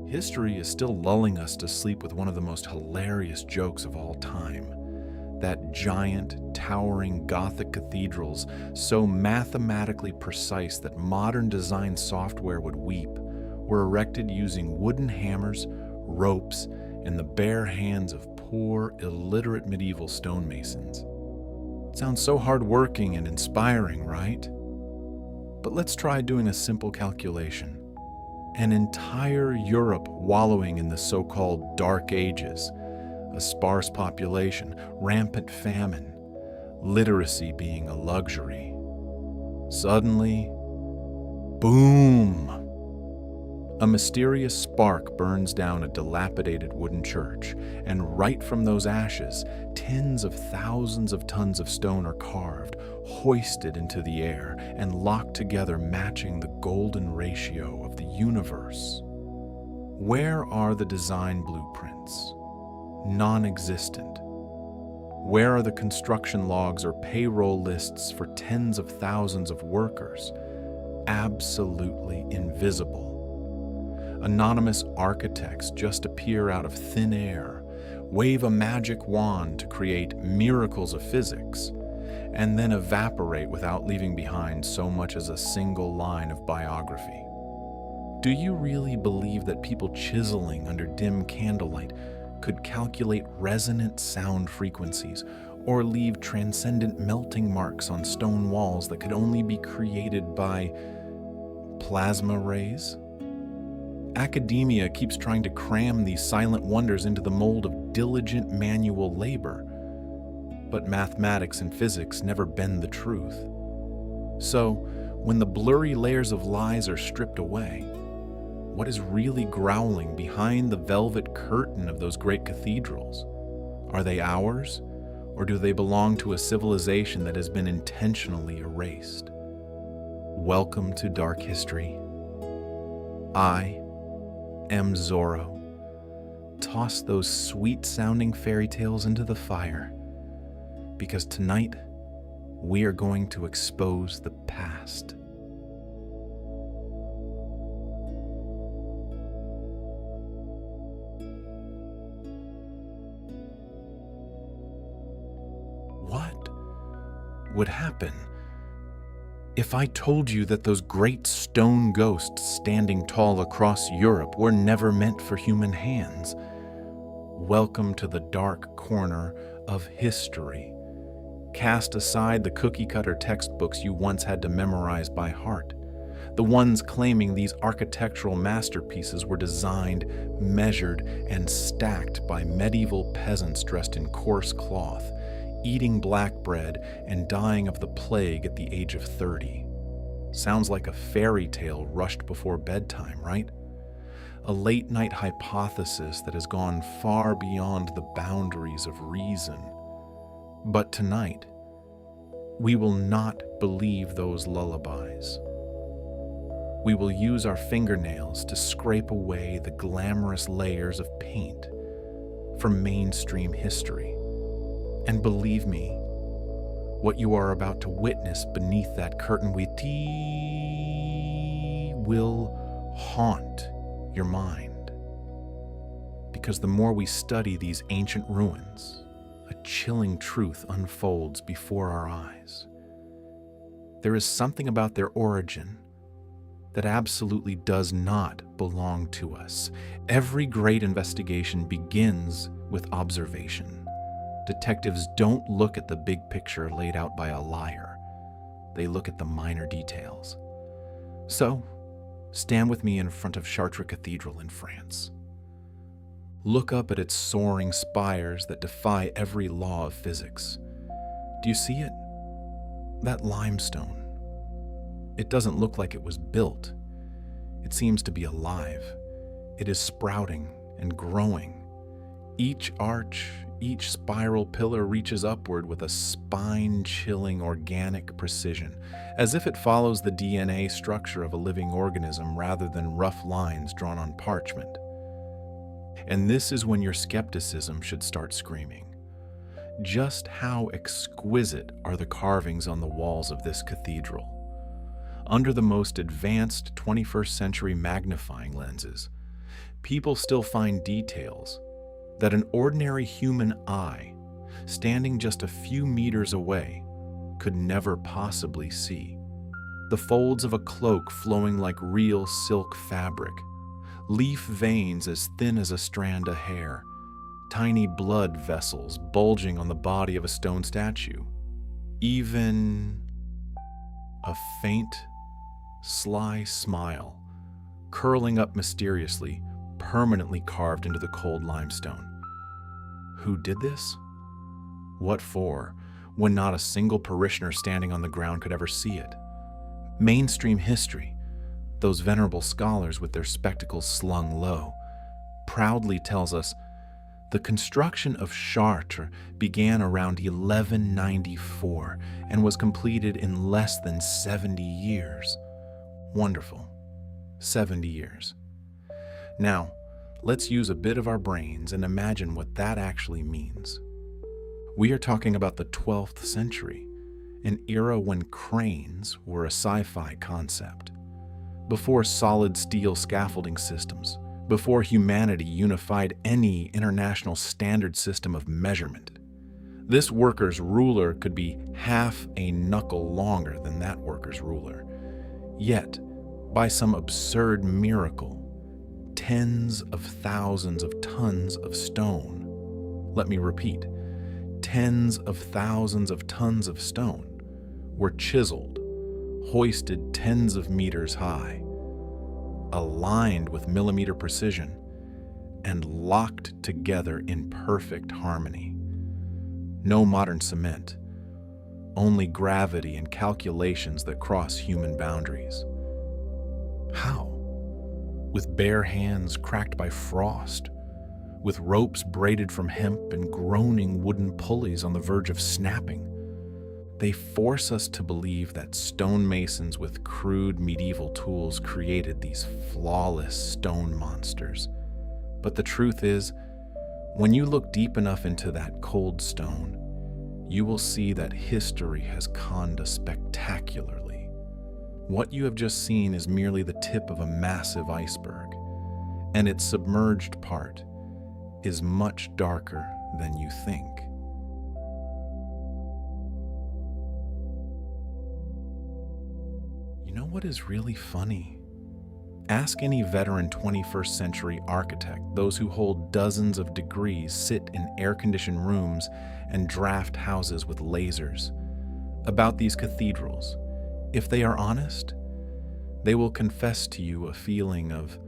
History is still lulling us to sleep with one of the most hilarious jokes of all time. That giant, towering Gothic cathedrals, so mathematically precise that modern design software would weep, were erected using wooden hammers, ropes, and the bare hands of poor, illiterate medieval stonemasons. Sounds so hardworking and inspiring, right? But let's try doing a simple calculation. An entire Europe wallowing in the so-called Dark Ages, a sparse population, rampant famine, literacy being a luxury. Suddenly, boom! A mysterious spark burns down a dilapidated wooden church, and right from those ashes, tens of thousands of tons of stone are carved, hoisted into the air, and locked together, matching the golden ratio of the universe. Where are the design blueprints? Non-existent. Where are the construction logs or payroll lists for tens of thousands of workers? Absolutely invisible. Anonymous architects just appear out of thin air, wave a magic wand to create miracles of physics, and then evaporate without leaving behind so much as a single line of biography. Do you really believe that people chiseling under dim candlelight could calculate resonant sound frequencies or leave transcendent melting marks on stone walls that could only be created by plasma rays? Academia keeps trying to cram these silent wonders into the mold of diligent manual labor, but mathematics and physics never bend the truth. So, when the blurry layers of lies are stripped away, what is really growling behind the velvet curtain of those great cathedrals? Are they ours, or do they belong to a civilization that has been intentionally erased? Welcome to Dark History. I am Zorro. Toss those sweet-sounding fairy tales into the fire, because tonight we are going to expose the past. What would happen if I told you that those great stone ghosts standing tall across Europe were never meant for human hands? Welcome to the dark corner of history. Cast aside the cookie-cutter textbooks you once had to memorize by heart, the ones claiming these architectural masterpieces were designed, measured, and stacked by medieval peasants dressed in coarse cloth, eating black bread and dying of the plague at the age of 30. Sounds like a fairy tale rushed before bedtime, right? A late-night hypothesis that has gone far beyond the boundaries of reason. But tonight, we will not believe those lullabies. We will use our fingernails to scrape away the glamorous layers of paint from mainstream history. And believe me, what you are about to witness beneath that curtain will haunt your mind. Because the more we study these ancient ruins, a chilling truth unfolds before our eyes. There is something about their origin that absolutely does not belong to us. Every great investigation begins with observation. Detectives don't look at the big picture laid out by a liar. They look at the minor details. So, stand with me in front of Chartres Cathedral in France. Look up at its soaring spires that defy every law of physics. Do you see it? That limestone. It doesn't look like it was built. It seems to be alive. It is sprouting and growing. Each arch, each spiral pillar reaches upward with a spine-chilling organic precision, as if it follows the DNA structure of a living organism rather than rough lines drawn on parchment. And this is when your skepticism should start screaming. Just how exquisite are the carvings on the walls of this cathedral? Under the most advanced 21st century magnifying lenses, people still find details that an ordinary human eye, standing just a few meters away, could never possibly see. The folds of a cloak flowing like real silk fabric, leaf veins as thin as a strand of hair, tiny blood vessels bulging on the body of a stone statue, even a faint, sly smile curling up mysteriously, permanently carved into the cold limestone. Who did this? What for, when not a single parishioner standing on the ground could ever see it? Mainstream history, those venerable scholars with their spectacles slung low, proudly tells us the construction of Chartres began around 1194 and was completed in less than 70 years. Wonderful. 70 years. Now, let's use a bit of our brains and imagine what that actually means. We are talking about the 12th century, an era when cranes were a sci-fi concept. Before solid steel scaffolding systems, before humanity unified any international standard system of measurement. This worker's ruler could be half a knuckle longer than that worker's ruler. Yet, by some absurd miracle, tens of thousands of tons of stone, let me repeat, tens of thousands of tons of stone, were chiseled, hoisted tens of meters high, aligned with millimeter precision, and locked together in perfect harmony. No modern cement, only gravity and calculations that cross human boundaries. How? With bare hands cracked by frost, with ropes braided from hemp and groaning wooden pulleys on the verge of snapping. They force us to believe that stonemasons with crude medieval tools created these flawless stone monsters. But the truth is, when you look deep enough into that cold stone, you will see that history has conned us spectacularly. What you have just seen is merely the tip of a massive iceberg, and its submerged part is much darker than you think. You know what is really funny? Ask any veteran 21st century architect, those who hold dozens of degrees, sit in air-conditioned rooms, and draft houses with lasers, about these cathedrals. If they are honest, they will confess to you a feeling of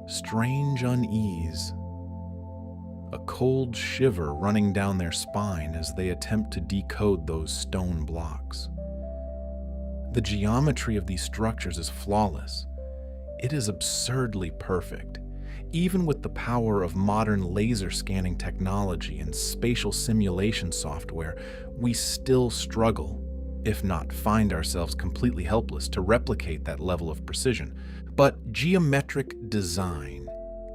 strange unease, a cold shiver running down their spine as they attempt to decode those stone blocks. The geometry of these structures is flawless. It is absurdly perfect. Even with the power of modern laser scanning technology and spatial simulation software, we still struggle, if not find ourselves completely helpless, to replicate that level of precision. But geometric design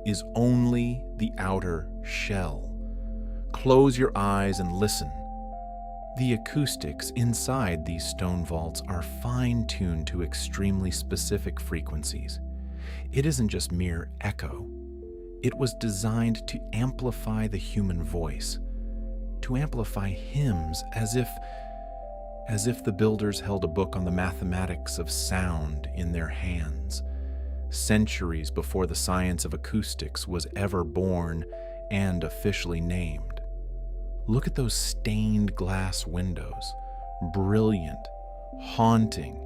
is only the outer shell. Close your eyes and listen. The acoustics inside these stone vaults are fine-tuned to extremely specific frequencies. It isn't just mere echo. It was designed to amplify the human voice, to amplify hymns as if the builders held a book on the mathematics of sound in their hands, centuries before the science of acoustics was ever born and officially named. Look at those stained glass windows, brilliant, haunting,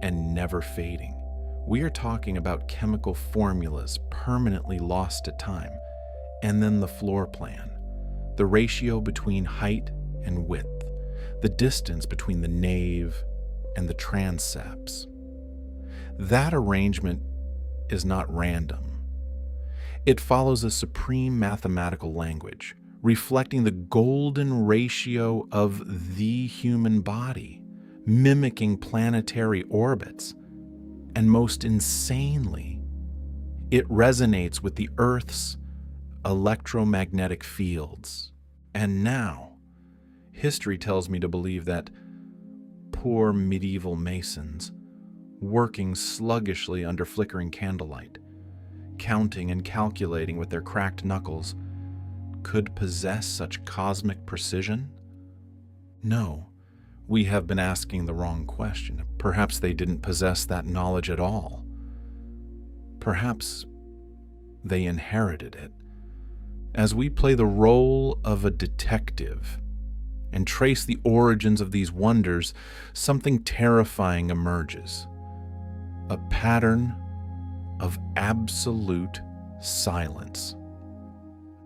and never fading. We are talking about chemical formulas permanently lost to time, and then the floor plan, the ratio between height and width, the distance between the nave and the transepts. That arrangement is not random. It follows a supreme mathematical language, reflecting the golden ratio of the human body, mimicking planetary orbits. And most insanely, it resonates with the Earth's electromagnetic fields. And now, history tells me to believe that poor medieval masons, working sluggishly under flickering candlelight, counting and calculating with their cracked knuckles, could possess such cosmic precision? No, we have been asking the wrong question. Perhaps they didn't possess that knowledge at all. Perhaps they inherited it. As we play the role of a detective and trace the origins of these wonders, something terrifying emerges. A pattern of absolute silence.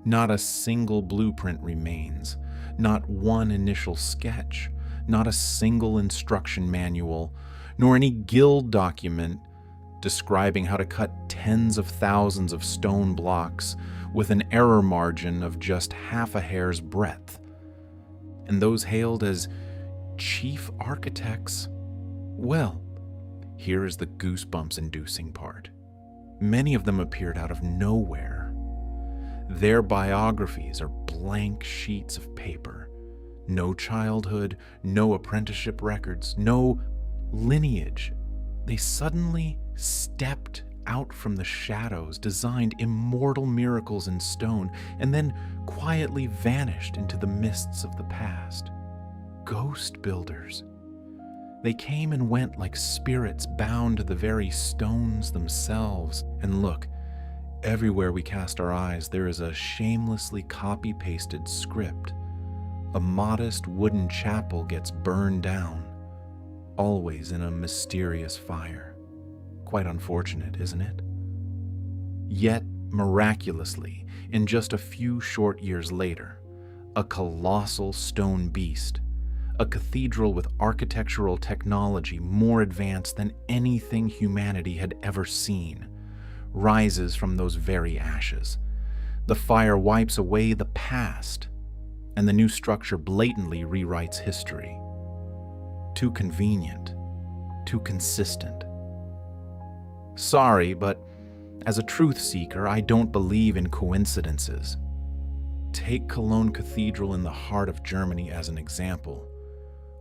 Not a single blueprint remains, not one initial sketch, not a single instruction manual, nor any guild document describing how to cut tens of thousands of stone blocks with an error margin of just half a hair's breadth. And those hailed as chief architects, well, here is the goosebumps-inducing part. Many of them appeared out of nowhere. Their biographies are blank sheets of paper. No childhood, no apprenticeship records, no lineage. They suddenly stepped out from the shadows, designed immortal miracles in stone, and then quietly vanished into the mists of the past. Ghost builders. They came and went like spirits bound to the very stones themselves. And look, everywhere we cast our eyes, there is a shamelessly copy-pasted script. A modest wooden chapel gets burned down, always in a mysterious fire. Quite unfortunate, isn't it? Yet, miraculously, in just a few short years later, a colossal stone beast, a cathedral with architectural technology more advanced than anything humanity had ever seen, rises from those very ashes. The fire wipes away the past, and the new structure blatantly rewrites history. Too convenient, too consistent. Sorry, but as a truth seeker, I don't believe in coincidences. Take Cologne Cathedral in the heart of Germany as an example.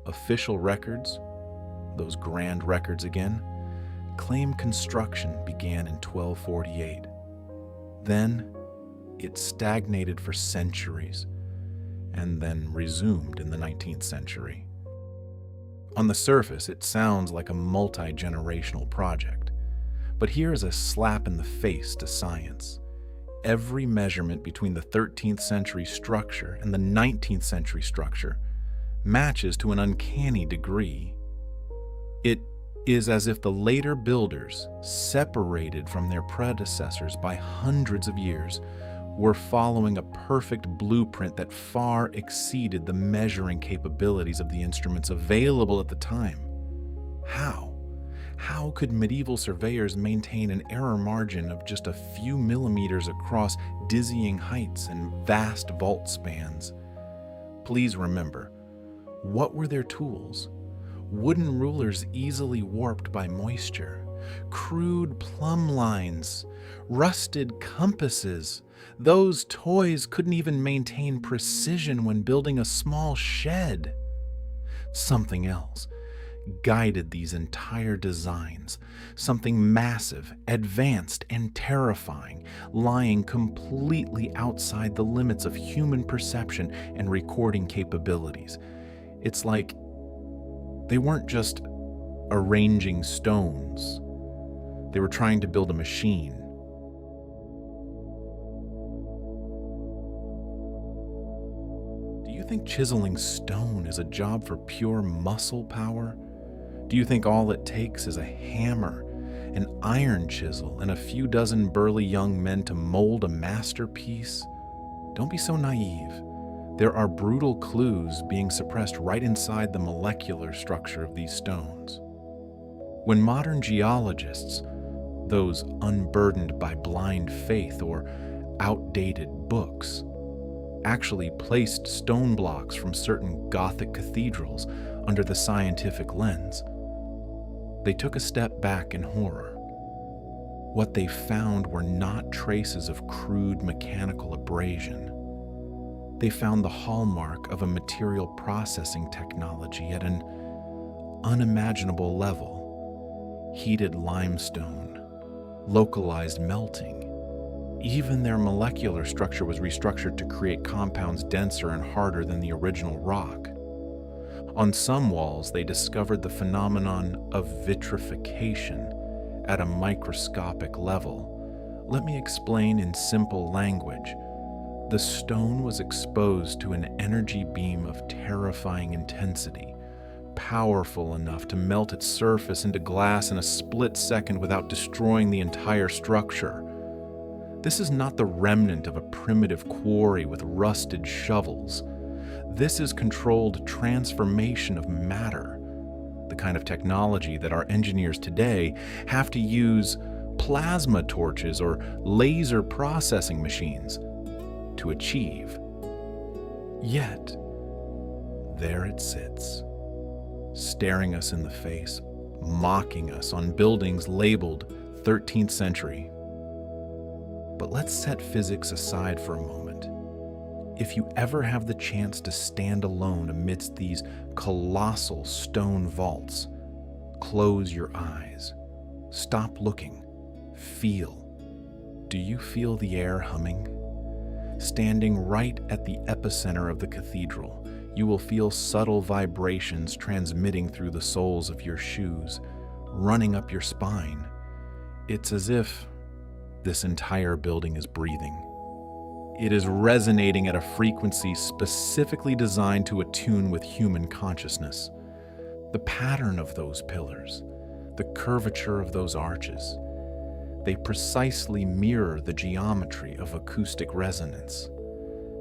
Official records, those grand records again, claim construction began in 1248. Then it stagnated for centuries and then resumed in the 19th century. On the surface, it sounds like a multi-generational project, but here is a slap in the face to science. Every measurement between the 13th century structure and the 19th century structure matches to an uncanny degree. It is as if the later builders, separated from their predecessors by hundreds of years, were following a perfect blueprint that far exceeded the measuring capabilities of the instruments available at the time. How? How could medieval surveyors maintain an error margin of just a few millimeters across dizzying heights and vast vault spans? Please remember, what were their tools? Wooden rulers easily warped by moisture, crude plumb lines, rusted compasses. Those toys couldn't even maintain precision when building a small shed. Something else guided these entire designs, something massive, advanced, and terrifying, lying completely outside the limits of human perception and recording capabilities. It's like they weren't just arranging stones. They were trying to build a machine. Do you think chiseling stone is a job for pure muscle power? Do you think all it takes is a hammer, an iron chisel, and a few dozen burly young men to mold a masterpiece? Don't be so naive. There are brutal clues being suppressed right inside the molecular structure of these stones. When modern geologists, those unburdened by blind faith or outdated books, actually placed stone blocks from certain Gothic cathedrals under the scientific lens, they took a step back in horror. What they found were not traces of crude mechanical abrasion. They found the hallmark of a material processing technology at an unimaginable level. Heated limestone, localized melting, Even their molecular structure was restructured to create compounds denser and harder than the original rock. On some walls, they discovered the phenomenon of vitrification at a microscopic level. Let me explain in simple language. The stone was exposed to an energy beam of terrifying intensity, powerful enough to melt its surface into glass in a split second without destroying the entire structure. This is not the remnant of a primitive quarry with rusted shovels. This is controlled transformation of matter, the kind of technology that our engineers today have to use plasma torches or laser processing machines to achieve. Yet, there it sits, staring us in the face, mocking us on buildings labeled 13th century. But let's set physics aside for a moment. If you ever have the chance to stand alone amidst these colossal stone vaults, close your eyes, stop looking, feel. Do you feel the air humming? Standing right at the epicenter of the cathedral, you will feel subtle vibrations transmitting through the soles of your shoes, running up your spine. It's as if this entire building is breathing. It is resonating at a frequency specifically designed to attune with human consciousness. The pattern of those pillars, the curvature of those arches, they precisely mirror the geometry of acoustic resonance.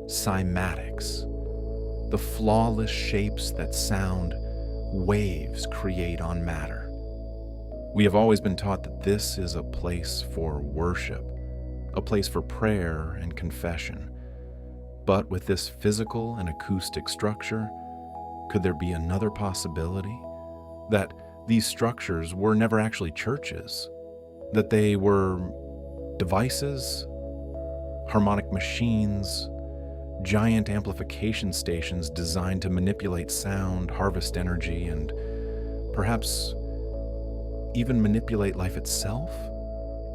Cymatics, the flawless shapes that sound waves create on matter. We have always been taught that this is a place for worship, a place for prayer and confession. But with this physical and acoustic structure, could there be another possibility? That these structures were never actually churches? That they were devices, harmonic machines, giant amplification stations designed to manipulate sound, harvest energy, and perhaps even manipulate life itself?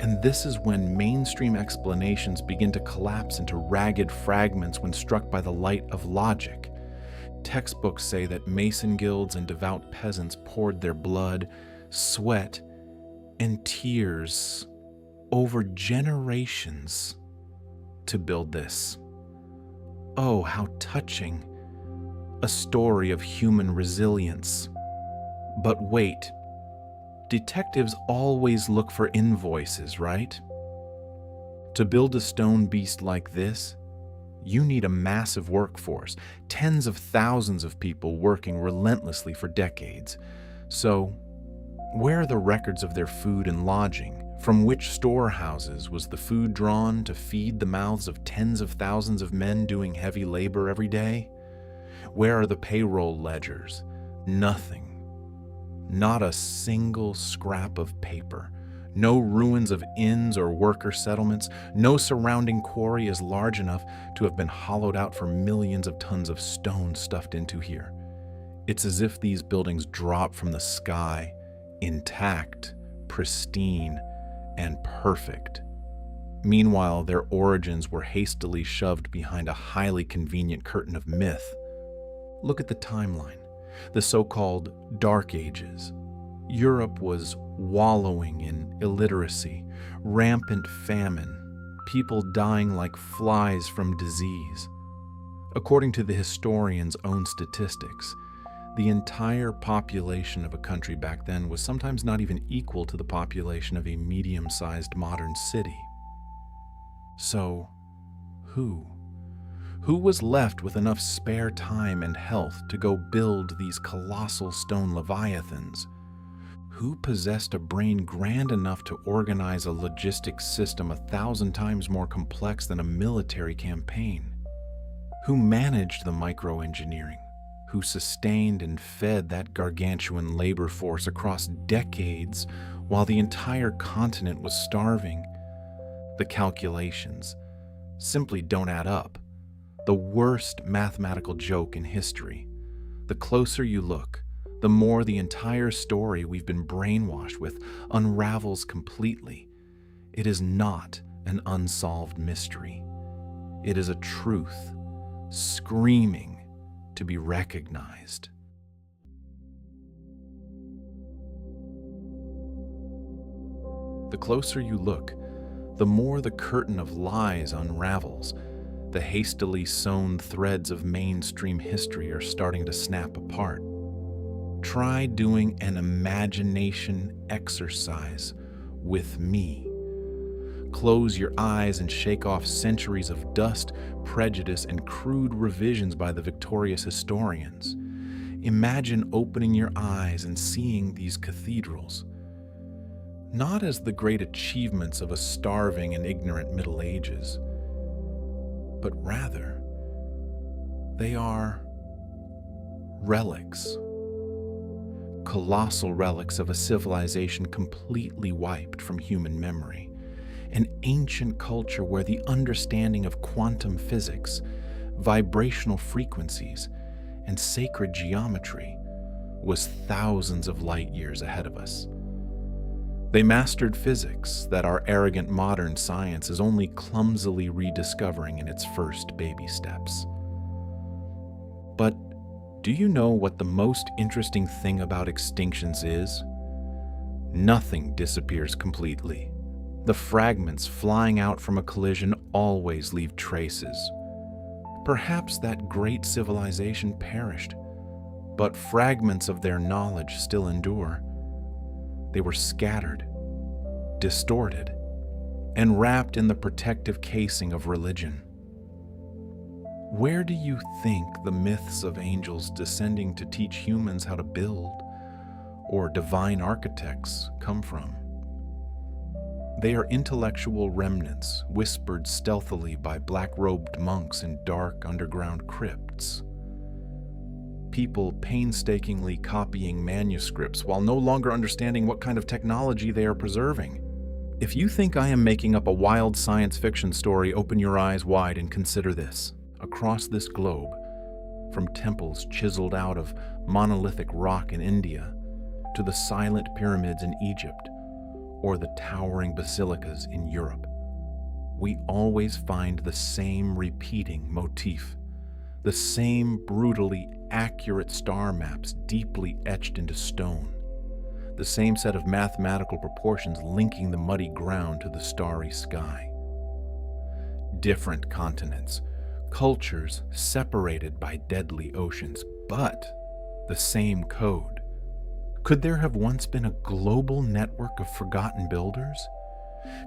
And this is when mainstream explanations begin to collapse into ragged fragments when struck by the light of logic. Textbooks say that Mason guilds and devout peasants poured their blood, sweat, and tears over generations to build this. Oh, how touching. A story of human resilience. But wait. Detectives always look for invoices, right? To build a stone beast like this, you need a massive workforce, tens of thousands of people working relentlessly for decades. So, where are the records of their food and lodging? From which storehouses was the food drawn to feed the mouths of tens of thousands of men doing heavy labor every day? Where are the payroll ledgers? Nothing. Not a single scrap of paper. No ruins of inns or worker settlements. No surrounding quarry is large enough to have been hollowed out for millions of tons of stone stuffed into here. It's as if these buildings drop from the sky, intact, pristine, and perfect. Meanwhile, their origins were hastily shoved behind a highly convenient curtain of myth. Look at the timeline. The so-called Dark Ages. Europe was wallowing in illiteracy, rampant famine, people dying like flies from disease. According to the historian's own statistics, the entire population of a country back then was sometimes not even equal to the population of a medium-sized modern city. So, who? Who was left with enough spare time and health to go build these colossal stone leviathans? Who possessed a brain grand enough to organize a logistics system 1,000 times more complex than a military campaign? Who managed the microengineering? Who sustained and fed that gargantuan labor force across decades while the entire continent was starving? The calculations simply don't add up. The worst mathematical joke in history. The closer you look, the more the entire story we've been brainwashed with unravels completely. It is not an unsolved mystery. It is a truth screaming to be recognized. The closer you look, the more the curtain of lies unravels. The hastily sewn threads of mainstream history are starting to snap apart. Try doing an imagination exercise with me. Close your eyes and shake off centuries of dust, prejudice, and crude revisions by the victorious historians. Imagine opening your eyes and seeing these cathedrals, not as the great achievements of a starving and ignorant Middle Ages, but rather, they are relics. Colossal relics of a civilization completely wiped from human memory. An ancient culture where the understanding of quantum physics, vibrational frequencies, and sacred geometry was thousands of light years ahead of us. They mastered physics that our arrogant modern science is only clumsily rediscovering in its first baby steps. But do you know what the most interesting thing about extinctions is? Nothing disappears completely. The fragments flying out from a collision always leave traces. Perhaps that great civilization perished, but fragments of their knowledge still endure. They were scattered, distorted, and wrapped in the protective casing of religion. Where do you think the myths of angels descending to teach humans how to build, or divine architects, come from? They are intellectual remnants whispered stealthily by black-robed monks in dark underground crypts. People painstakingly copying manuscripts while no longer understanding what kind of technology they are preserving. If you think I am making up a wild science fiction story, open your eyes wide and consider this. Across this globe, from temples chiseled out of monolithic rock in India to the silent pyramids in Egypt or the towering basilicas in Europe, we always find the same repeating motif, the same brutally accurate star maps deeply etched into stone, the same set of mathematical proportions linking the muddy ground to the starry sky. Different continents, cultures separated by deadly oceans, but the same code. Could there have once been a global network of forgotten builders?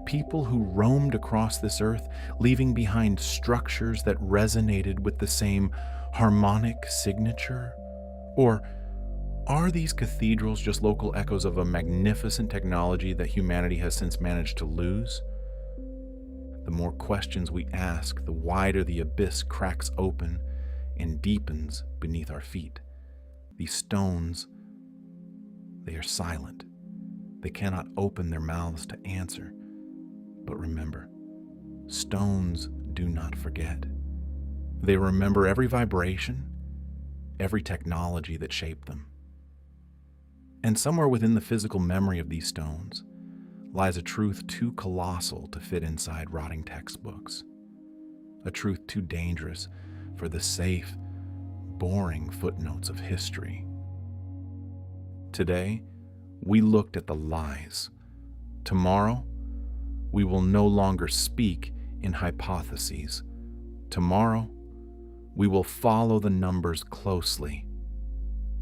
People who roamed across this earth, leaving behind structures that resonated with the same harmonic signature? Or are these cathedrals just local echoes of a magnificent technology that humanity has since managed to lose? The more questions we ask, the wider the abyss cracks open and deepens beneath our feet. These stones, they are silent. They cannot open their mouths to answer. But remember, stones do not forget. They remember every vibration, every technology that shaped them. And somewhere within the physical memory of these stones lies a truth too colossal to fit inside rotting textbooks. A truth too dangerous for the safe, boring footnotes of history. Today, we looked at the lies. Tomorrow, we will no longer speak in hypotheses. Tomorrow, we will follow the numbers closely.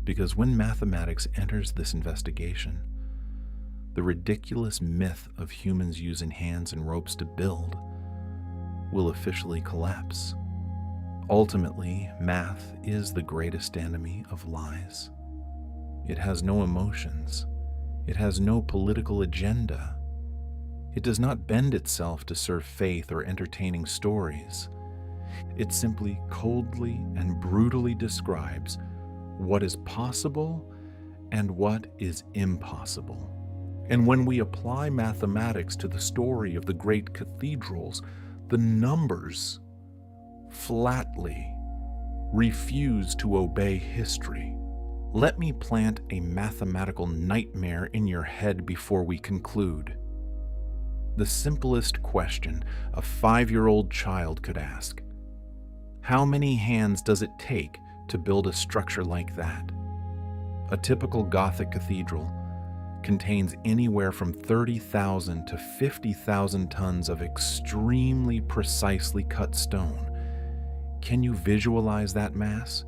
Because when mathematics enters this investigation, the ridiculous myth of humans using hands and ropes to build will officially collapse. Ultimately, math is the greatest enemy of lies. It has no emotions. It has no political agenda. It does not bend itself to serve faith or entertaining stories. It simply coldly and brutally describes what is possible and what is impossible. And when we apply mathematics to the story of the great cathedrals, the numbers flatly refuse to obey history. Let me plant a mathematical nightmare in your head before we conclude. the simplest question a 5-year-old child could ask. How many hands does it take to build a structure like that? A typical Gothic cathedral contains anywhere from 30,000 to 50,000 tons of extremely precisely cut stone. Can you visualize that mass,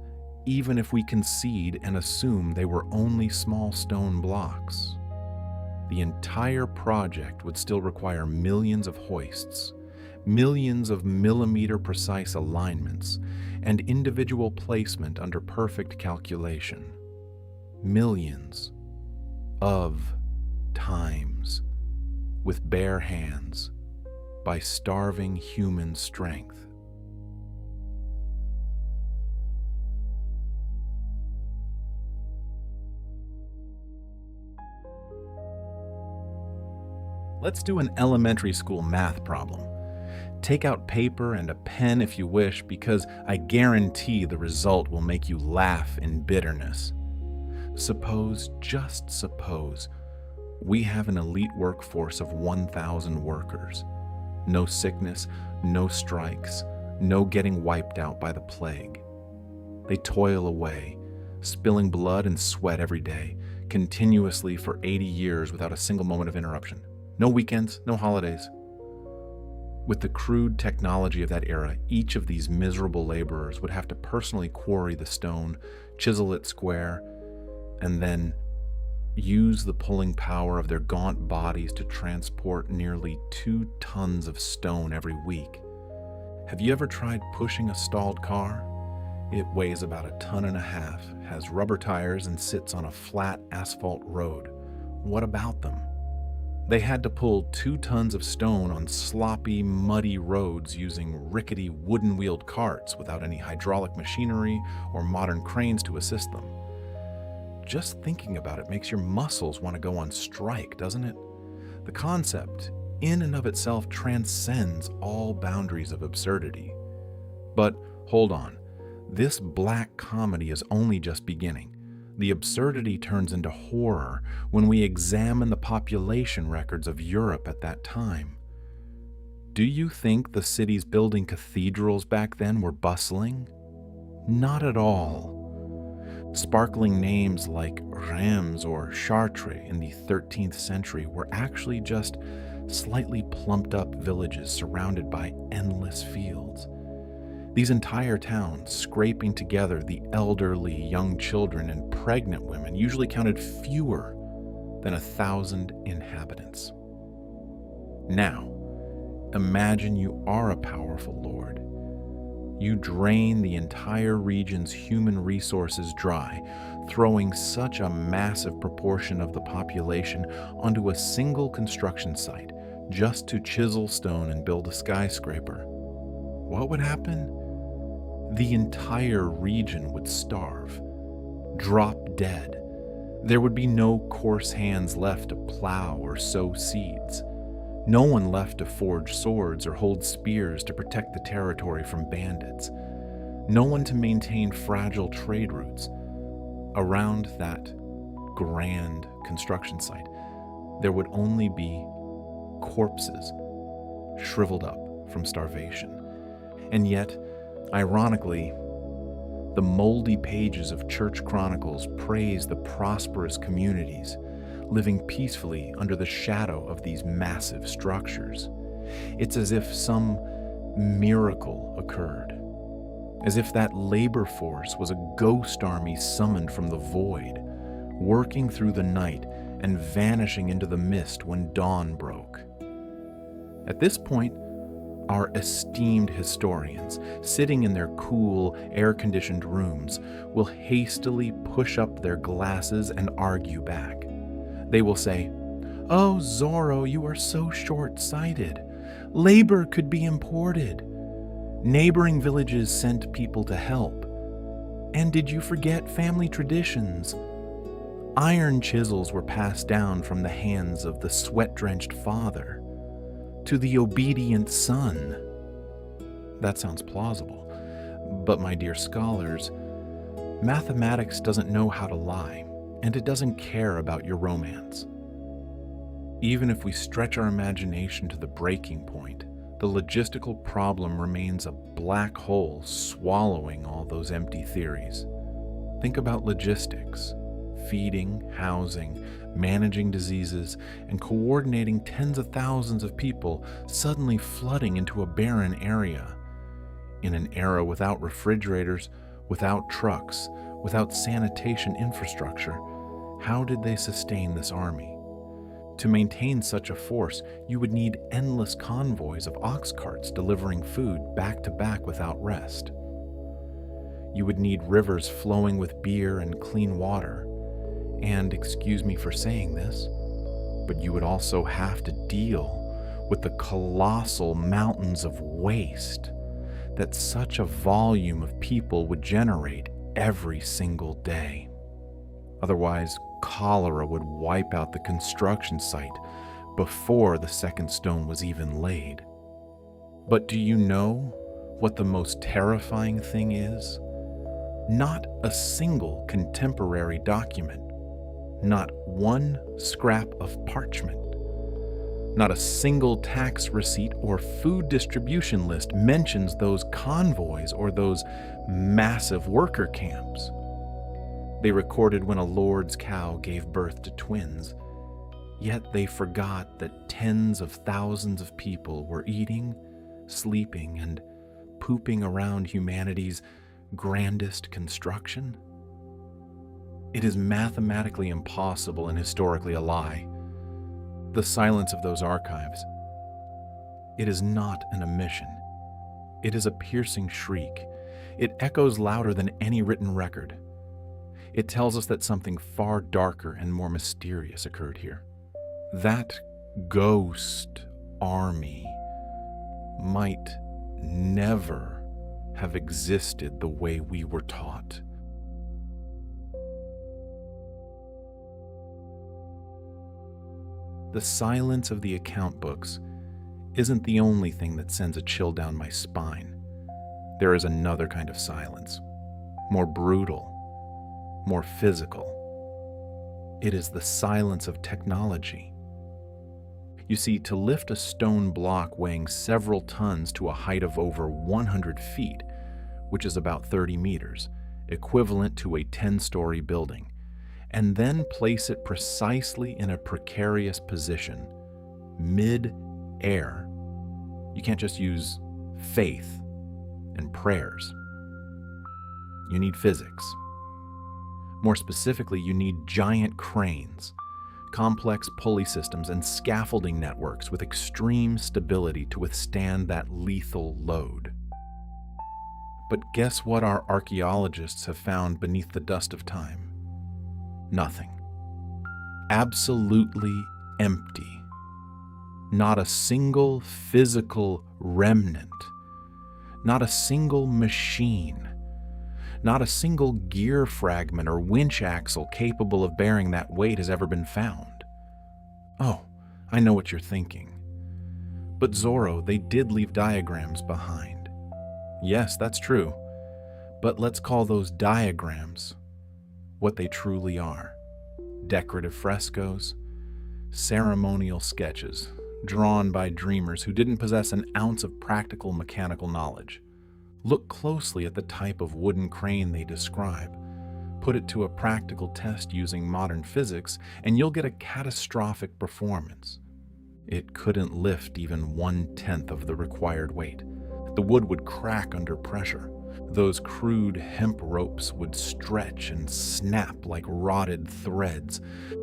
even if we concede and assume they were only small stone blocks? The entire project would still require millions of hoists, millions of millimeter-precise alignments, and individual placement under perfect calculation. Millions of times, with bare hands, by starving human strength. Let's do an elementary school math problem. Take out paper and a pen if you wish, because I guarantee the result will make you laugh in bitterness. Suppose, just suppose, we have an elite workforce of 1,000 workers. No sickness, no strikes, no getting wiped out by the plague. They toil away, spilling blood and sweat every day, continuously for 80 years without a single moment of interruption. No weekends, no holidays. With the crude technology of that era, each of these miserable laborers would have to personally quarry the stone, chisel it square, and then use the pulling power of their gaunt bodies to transport nearly 2 tons of stone every week. Have you ever tried pushing a stalled car? It weighs about 1.5 tons, has rubber tires, and sits on a flat asphalt road. What about them? They had to pull 2 tons of stone on sloppy, muddy roads using rickety wooden-wheeled carts without any hydraulic machinery or modern cranes to assist them. Just thinking about it makes your muscles want to go on strike, doesn't it? The concept, in and of itself, transcends all boundaries of absurdity. But hold on, this black comedy is only just beginning. The absurdity turns into horror when we examine the population records of Europe at that time. Do you think the cities building cathedrals back then were bustling? Not at all. Sparkling names like Reims or Chartres in the 13th century were actually just slightly plumped up villages surrounded by endless fields. These entire towns, scraping together the elderly, young children, and pregnant women, usually counted fewer than 1,000 inhabitants. Now, imagine you are a powerful lord. You drain the entire region's human resources dry, throwing such a massive proportion of the population onto a single construction site just to chisel stone and build a skyscraper. What would happen? The entire region would starve, drop dead. There would be no coarse hands left to plow or sow seeds. No one left to forge swords or hold spears to protect the territory from bandits. No one to maintain fragile trade routes. Around that grand construction site, there would only be corpses, shriveled up from starvation. And yet, ironically, the moldy pages of church chronicles praise the prosperous communities living peacefully under the shadow of these massive structures. It's as if some miracle occurred, as if that labor force was a ghost army summoned from the void, working through the night and vanishing into the mist when dawn broke. At this point, our esteemed historians, sitting in their cool, air-conditioned rooms, will hastily push up their glasses and argue back. They will say, "Oh, Zorro, you are so short-sighted. Labor could be imported. Neighboring villages sent people to help. And did you forget family traditions? Iron chisels were passed down from the hands of the sweat-drenched father to the obedient son." That sounds plausible, but my dear scholars, mathematics doesn't know how to lie, and it doesn't care about your romance. Even if we stretch our imagination to the breaking point, the logistical problem remains a black hole swallowing all those empty theories. Think about logistics: feeding, housing, managing diseases, and coordinating tens of thousands of people suddenly flooding into a barren area. In an era without refrigerators, without trucks, without sanitation infrastructure, how did they sustain this army? To maintain such a force, you would need endless convoys of ox carts delivering food back to back without rest. You would need rivers flowing with beer and clean water. And, excuse me for saying this, but you would also have to deal with the colossal mountains of waste that such a volume of people would generate every single day. Otherwise, cholera would wipe out the construction site before the second stone was even laid. But do you know what the most terrifying thing is? Not a single contemporary document, not one scrap of parchment, not a single tax receipt or food distribution list mentions those convoys or those massive worker camps. They recorded when a lord's cow gave birth to twins, yet they forgot that tens of thousands of people were eating, sleeping, and pooping around humanity's grandest construction. It is mathematically impossible and historically a lie. The silence of those archives. It is not an omission. It is a piercing shriek. It echoes louder than any written record. It tells us that something far darker and more mysterious occurred here. That ghost army might never have existed the way we were taught. The silence of the account books isn't the only thing that sends a chill down my spine. There is another kind of silence, more brutal, more physical. It is the silence of technology. You see, to lift a stone block weighing several tons to a height of over 100 feet, which is about 30 meters, equivalent to a 10-story building, and then place it precisely in a precarious position, mid-air. You can't just use faith and prayers. You need physics. More specifically, you need giant cranes, complex pulley systems, and scaffolding networks with extreme stability to withstand that lethal load. But guess what our archaeologists have found beneath the dust of time? Nothing. Absolutely empty. Not a single physical remnant. Not a single machine. Not a single gear fragment or winch axle capable of bearing that weight has ever been found. Oh, I know what you're thinking. But Zorro, they did leave diagrams behind. Yes, that's true. But let's call those diagrams what they truly are. Decorative frescoes, ceremonial sketches, drawn by dreamers who didn't possess an ounce of practical mechanical knowledge. Look closely at the type of wooden crane they describe. Put it to a practical test using modern physics, and you'll get a catastrophic performance. It couldn't lift even 1/10 of the required weight. The wood would crack under pressure. Those crude hemp ropes would stretch and snap like rotted threads.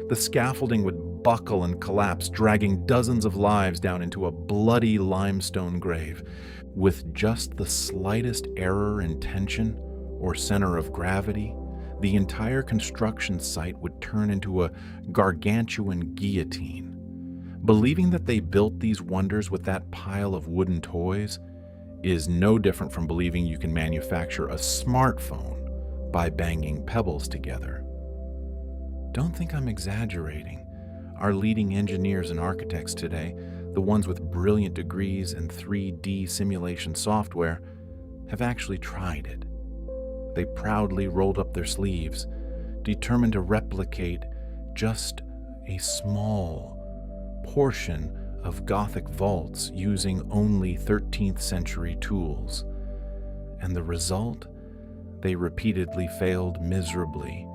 The scaffolding would buckle and collapse, dragging dozens of lives down into a bloody limestone grave. With just the slightest error in tension or center of gravity, the entire construction site would turn into a gargantuan guillotine. Believing that they built these wonders with that pile of wooden toys is no different from believing you can manufacture a smartphone by banging pebbles together. Don't think I'm exaggerating. Our leading engineers and architects today, the ones with brilliant degrees in 3D simulation software, have actually tried it. They proudly rolled up their sleeves, determined to replicate just a small portion of Gothic vaults using only 13th century tools. And the result? They repeatedly failed miserably.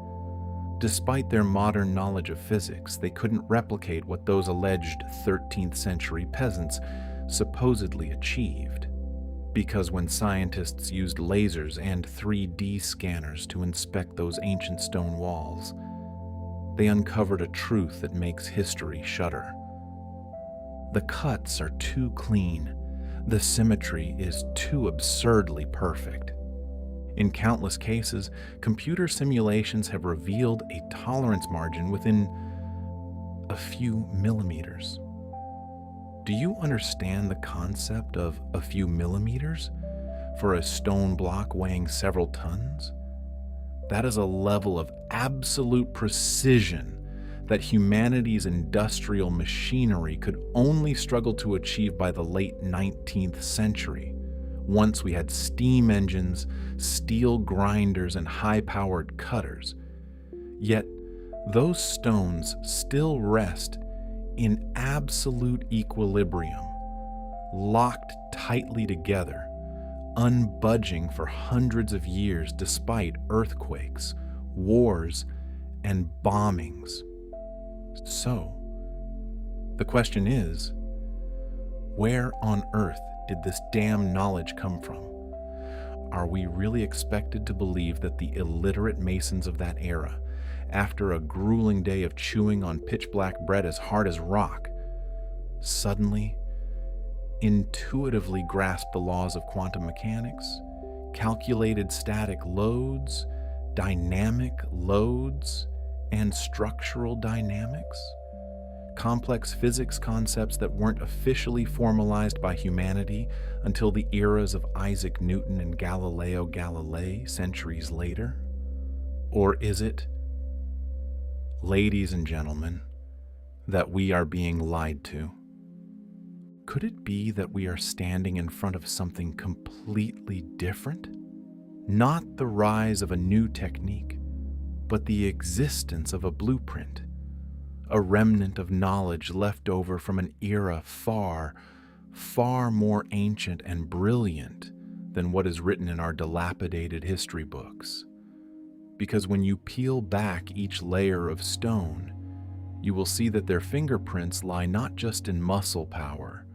Despite their modern knowledge of physics, they couldn't replicate what those alleged 13th century peasants supposedly achieved. Because when scientists used lasers and 3D scanners to inspect those ancient stone walls, they uncovered a truth that makes history shudder. The cuts are too clean. The symmetry is too absurdly perfect. In countless cases, computer simulations have revealed a tolerance margin within a few millimeters. Do you understand the concept of a few millimeters for a stone block weighing several tons? That is a level of absolute precision that humanity's industrial machinery could only struggle to achieve by the late 19th century, once we had steam engines, steel grinders, and high-powered cutters. Yet, those stones still rest in absolute equilibrium, locked tightly together, unbudging for hundreds of years despite earthquakes, wars, and bombings. So, the question is, where on earth did this damn knowledge come from? Are we really expected to believe that the illiterate masons of that era, after a grueling day of chewing on pitch-black bread as hard as rock, suddenly, intuitively grasped the laws of quantum mechanics, calculated static loads, dynamic loads, and structural dynamics? Complex physics concepts that weren't officially formalized by humanity until the eras of Isaac Newton and Galileo Galilei centuries later? Or is it, ladies and gentlemen, that we are being lied to? Could it be that we are standing in front of something completely different? Not the rise of a new technique, but the existence of a blueprint, a remnant of knowledge left over from an era far, far more ancient and brilliant than what is written in our dilapidated history books. Because when you peel back each layer of stone, you will see that their fingerprints lie not just in muscle power,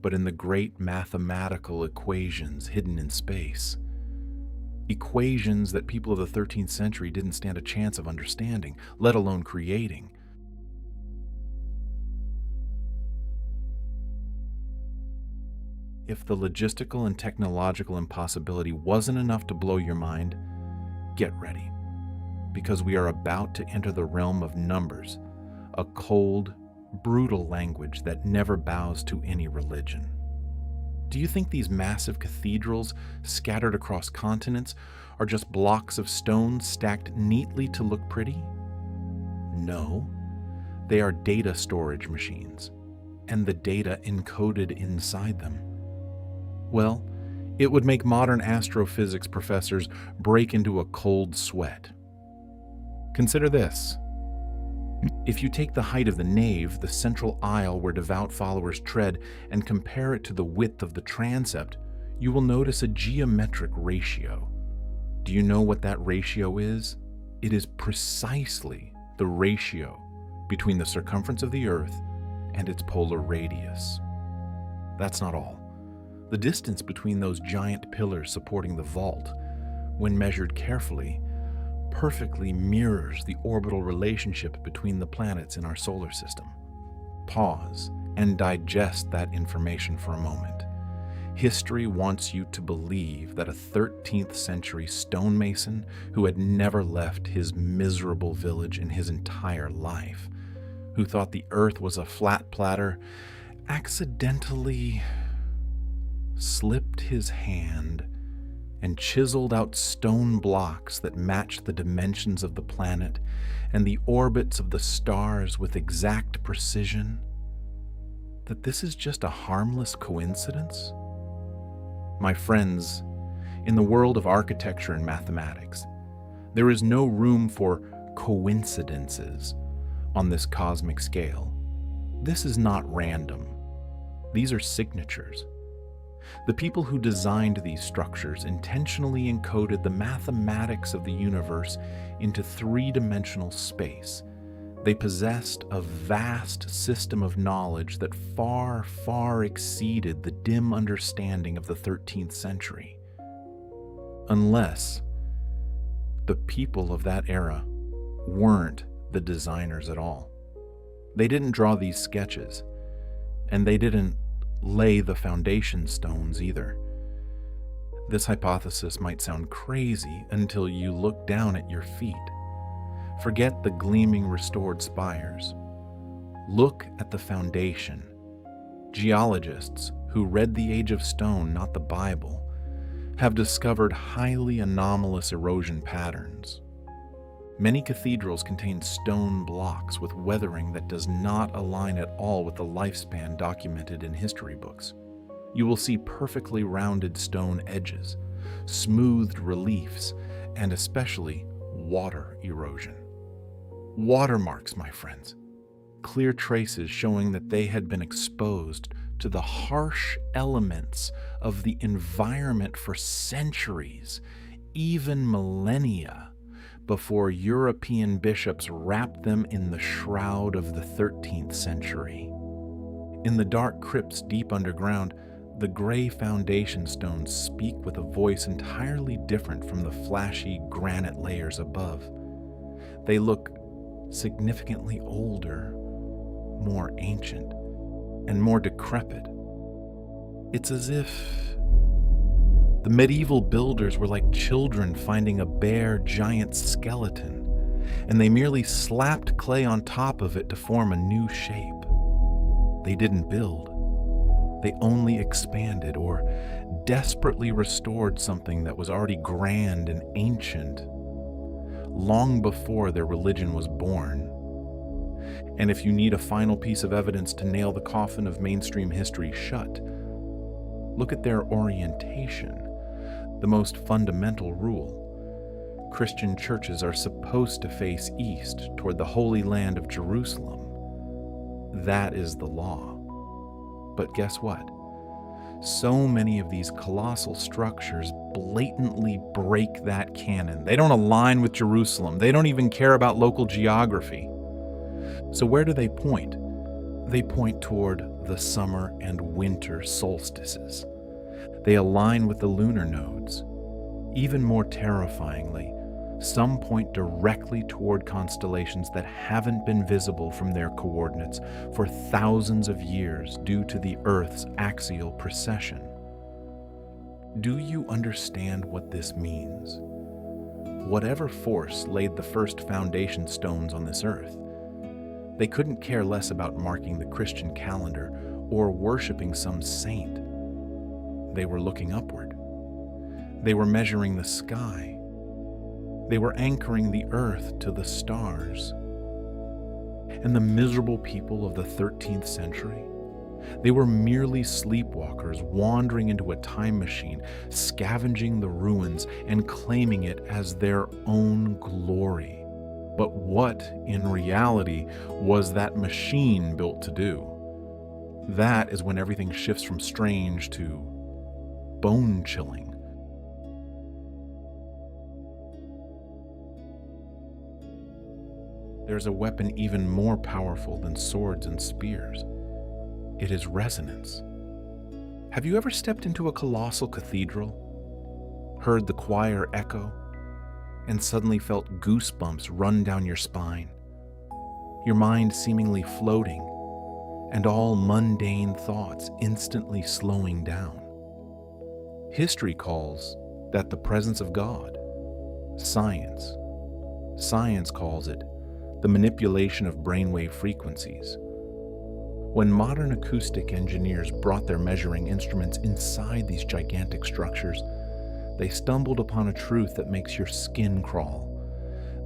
but in the great mathematical equations hidden in space. Equations that people of the 13th century didn't stand a chance of understanding, let alone creating. If the logistical and technological impossibility wasn't enough to blow your mind, get ready, because we are about to enter the realm of numbers, a cold, brutal language that never bows to any religion. Do you think these massive cathedrals scattered across continents are just blocks of stone stacked neatly to look pretty? No, they are data storage machines, and the data encoded inside them. Well, it would make modern astrophysics professors break into a cold sweat. Consider this. If you take the height of the nave, the central aisle where devout followers tread, and compare it to the width of the transept, you will notice a geometric ratio. Do you know what that ratio is? It is precisely the ratio between the circumference of the Earth and its polar radius. That's not all. The distance between those giant pillars supporting the vault, when measured carefully, perfectly mirrors the orbital relationship between the planets in our solar system. Pause and digest that information for a moment. History wants you to believe that a 13th century stonemason who had never left his miserable village in his entire life, who thought the earth was a flat platter, accidentally slipped his hand and chiseled out stone blocks that matched the dimensions of the planet and the orbits of the stars with exact precision, that this is just a harmless coincidence? My friends, in the world of architecture and mathematics, there is no room for coincidences on this cosmic scale. This is not random. These are signatures. The people who designed these structures intentionally encoded the mathematics of the universe into three-dimensional space. They possessed a vast system of knowledge that far, far exceeded the dim understanding of the 13th century. Unless the people of that era weren't the designers at all. They didn't draw these sketches, and they didn't lay the foundation stones either. This hypothesis might sound crazy until you look down at your feet. Forget the gleaming restored spires. Look at the foundation. Geologists who read the Age of Stone, not the Bible, have discovered highly anomalous erosion patterns. Many cathedrals contain stone blocks with weathering that does not align at all with the lifespan documented in history books. You will see perfectly rounded stone edges, smoothed reliefs, and especially water erosion. Watermarks, my friends. Clear traces showing that they had been exposed to the harsh elements of the environment for centuries, even millennia, before European bishops wrapped them in the shroud of the 13th century. In the dark crypts deep underground, the gray foundation stones speak with a voice entirely different from the flashy granite layers above. They look significantly older, more ancient, and more decrepit. It's as if the medieval builders were like children finding a bare, giant skeleton, and they merely slapped clay on top of it to form a new shape. They didn't build. They only expanded or desperately restored something that was already grand and ancient long before their religion was born. And if you need a final piece of evidence to nail the coffin of mainstream history shut, look at their orientation. The most fundamental rule. Christian churches are supposed to face east toward the Holy Land of Jerusalem. That is the law. But guess what? So many of these colossal structures blatantly break that canon. They don't align with Jerusalem. They don't even care about local geography. So where do they point? They point toward the summer and winter solstices. They align with the lunar nodes. Even more terrifyingly, some point directly toward constellations that haven't been visible from their coordinates for thousands of years due to the Earth's axial precession. Do you understand what this means? Whatever force laid the first foundation stones on this earth, they couldn't care less about marking the Christian calendar or worshiping some saint. They were looking upward. They were measuring the sky. They were anchoring the earth to the stars. And the miserable people of the 13th century, they were merely sleepwalkers wandering into a time machine, scavenging the ruins and claiming it as their own glory. But what, in reality, was that machine built to do? That is when everything shifts from strange to bone-chilling. There's a weapon even more powerful than swords and spears. It is resonance. Have you ever stepped into a colossal cathedral, heard the choir echo, and suddenly felt goosebumps run down your spine? Your mind seemingly floating, and all mundane thoughts instantly slowing down. History calls that the presence of God. Science calls it the manipulation of brainwave frequencies. When modern acoustic engineers brought their measuring instruments inside these gigantic structures, they stumbled upon a truth that makes your skin crawl.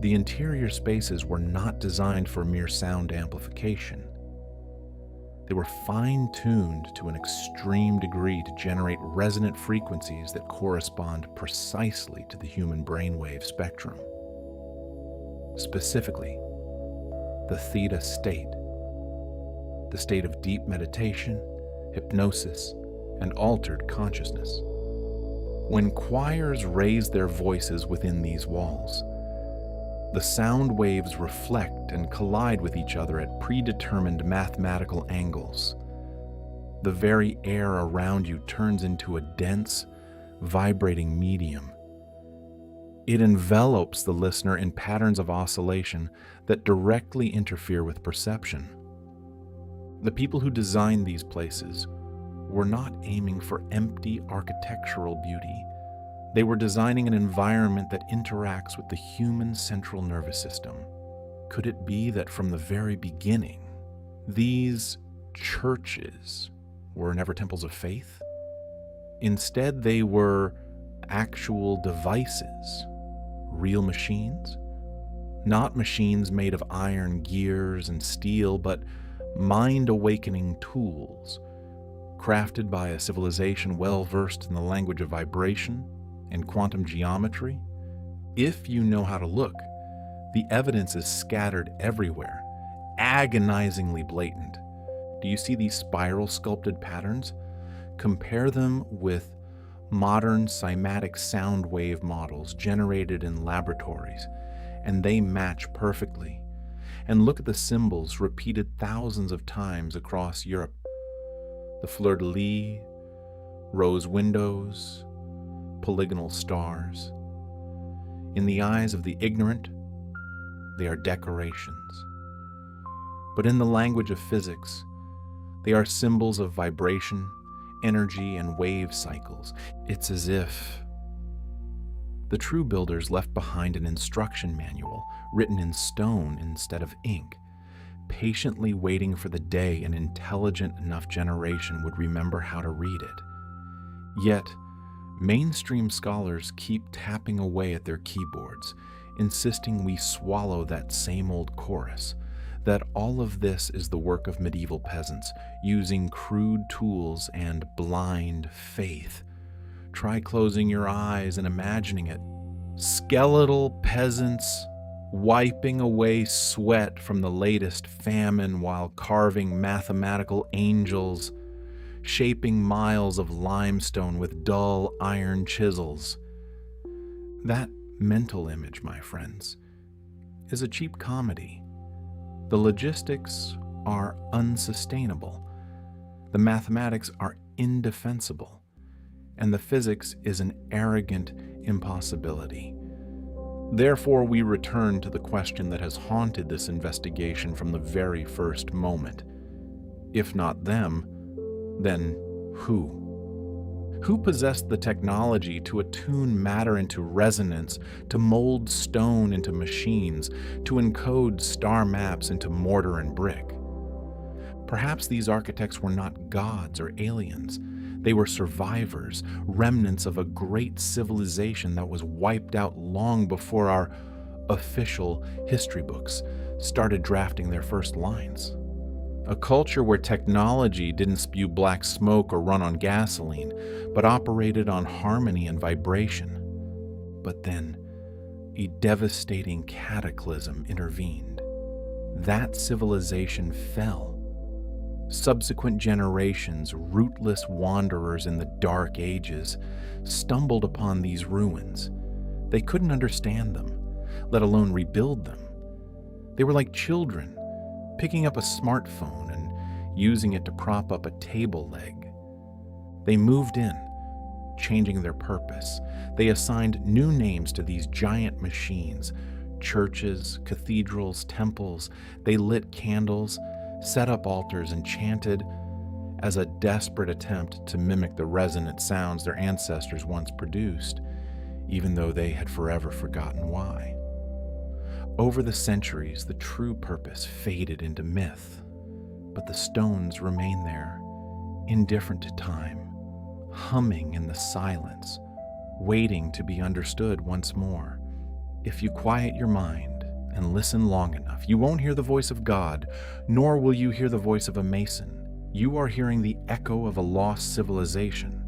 The interior spaces were not designed for mere sound amplification. They were fine-tuned to an extreme degree to generate resonant frequencies that correspond precisely to the human brainwave spectrum. Specifically, the theta state. the state of deep meditation, hypnosis, and altered consciousness. When choirs raise their voices within these walls, the sound waves reflect and collide with each other at predetermined mathematical angles. The very air around you turns into a dense, vibrating medium. It envelops the listener in patterns of oscillation that directly interfere with perception. The people who designed these places were not aiming for empty architectural beauty. They were designing an environment that interacts with the human central nervous system. Could it be that from the very beginning, these churches were never temples of faith? Instead, they were actual devices, real machines. Not machines made of iron gears and steel, but mind-awakening tools, crafted by a civilization well-versed in the language of vibration and quantum geometry. If you know how to look, the evidence is scattered everywhere, agonizingly blatant. Do you see these spiral sculpted patterns? Compare them with modern cymatic sound wave models generated in laboratories, and they match perfectly. And look at the symbols repeated thousands of times across Europe. The fleur-de-lis, rose windows, polygonal stars. In the eyes of the ignorant, they are decorations. But in the language of physics, they are symbols of vibration, energy, and wave cycles. It's as if the true builders left behind an instruction manual written in stone instead of ink, patiently waiting for the day an intelligent enough generation would remember how to read it. Yet, mainstream scholars keep tapping away at their keyboards, insisting we swallow that same old chorus, that all of this is the work of medieval peasants, using crude tools and blind faith. Try closing your eyes and imagining it. Skeletal peasants wiping away sweat from the latest famine while carving mathematical angels, shaping miles of limestone with dull iron chisels. That mental image, my friends, is a cheap comedy. The logistics are unsustainable, the mathematics are indefensible, and the physics is an arrogant impossibility. Therefore, we return to the question that has haunted this investigation from the very first moment. If not them, then who? Who possessed the technology to attune matter into resonance, to mold stone into machines, to encode star maps into mortar and brick? Perhaps these architects were not gods or aliens. They were survivors, remnants of a great civilization that was wiped out long before our official history books started drafting their first lines. A culture where technology didn't spew black smoke or run on gasoline, but operated on harmony and vibration. But then, a devastating cataclysm intervened. That civilization fell. Subsequent generations, rootless wanderers in the Dark Ages, stumbled upon these ruins. They couldn't understand them, let alone rebuild them. They were like children, picking up a smartphone and using it to prop up a table leg. They moved in, changing their purpose. They assigned new names to these giant machines, churches, cathedrals, temples. They lit candles, set up altars, and chanted as a desperate attempt to mimic the resonant sounds their ancestors once produced, even though they had forever forgotten why. Over the centuries, the true purpose faded into myth, but the stones remain there, indifferent to time, humming in the silence, waiting to be understood once more. If you quiet your mind and listen long enough, you won't hear the voice of God, nor will you hear the voice of a mason. You are hearing the echo of a lost civilization.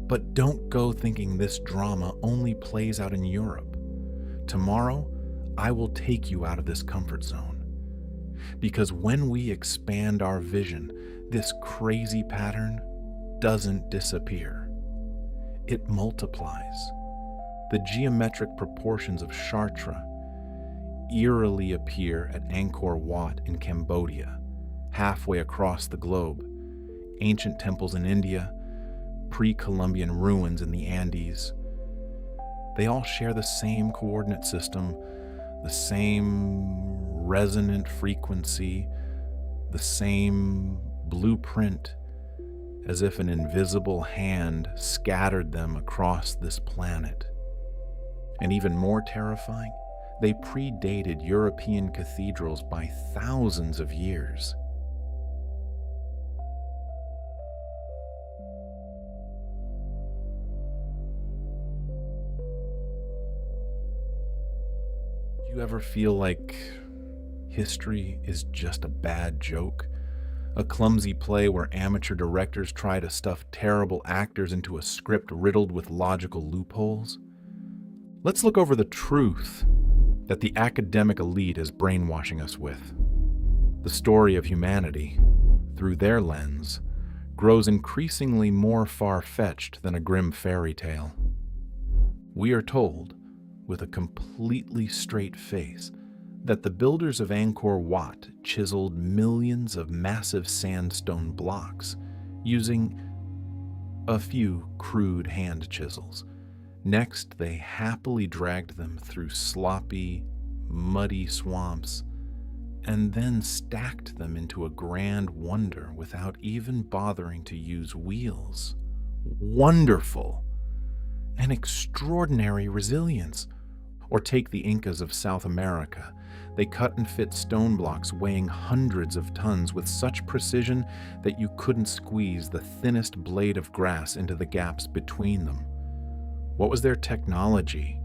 But don't go thinking this drama only plays out in Europe. Tomorrow, I will take you out of this comfort zone. Because when we expand our vision, this crazy pattern doesn't disappear. It multiplies. The geometric proportions of shatter eerily appear at Angkor Wat in Cambodia, halfway across the globe, ancient temples in India, pre-Columbian ruins in the Andes. They all share the same coordinate system, the same resonant frequency, the same blueprint, as if an invisible hand scattered them across this planet. And even more terrifying, they predated European cathedrals by thousands of years. Do you ever feel like history is just a bad joke? A clumsy play where amateur directors try to stuff terrible actors into a script riddled with logical loopholes? Let's look over the truth that the academic elite is brainwashing us with. The story of humanity, through their lens, grows increasingly more far-fetched than a grim fairy tale. We are told, with a completely straight face, that the builders of Angkor Wat chiseled millions of massive sandstone blocks using a few crude hand chisels. Next, they happily dragged them through sloppy, muddy swamps and then stacked them into a grand wonder without even bothering to use wheels. Wonderful! An extraordinary resilience. Or take the Incas of South America. They cut and fit stone blocks weighing hundreds of tons with such precision that you couldn't squeeze the thinnest blade of grass into the gaps between them. What was their technology?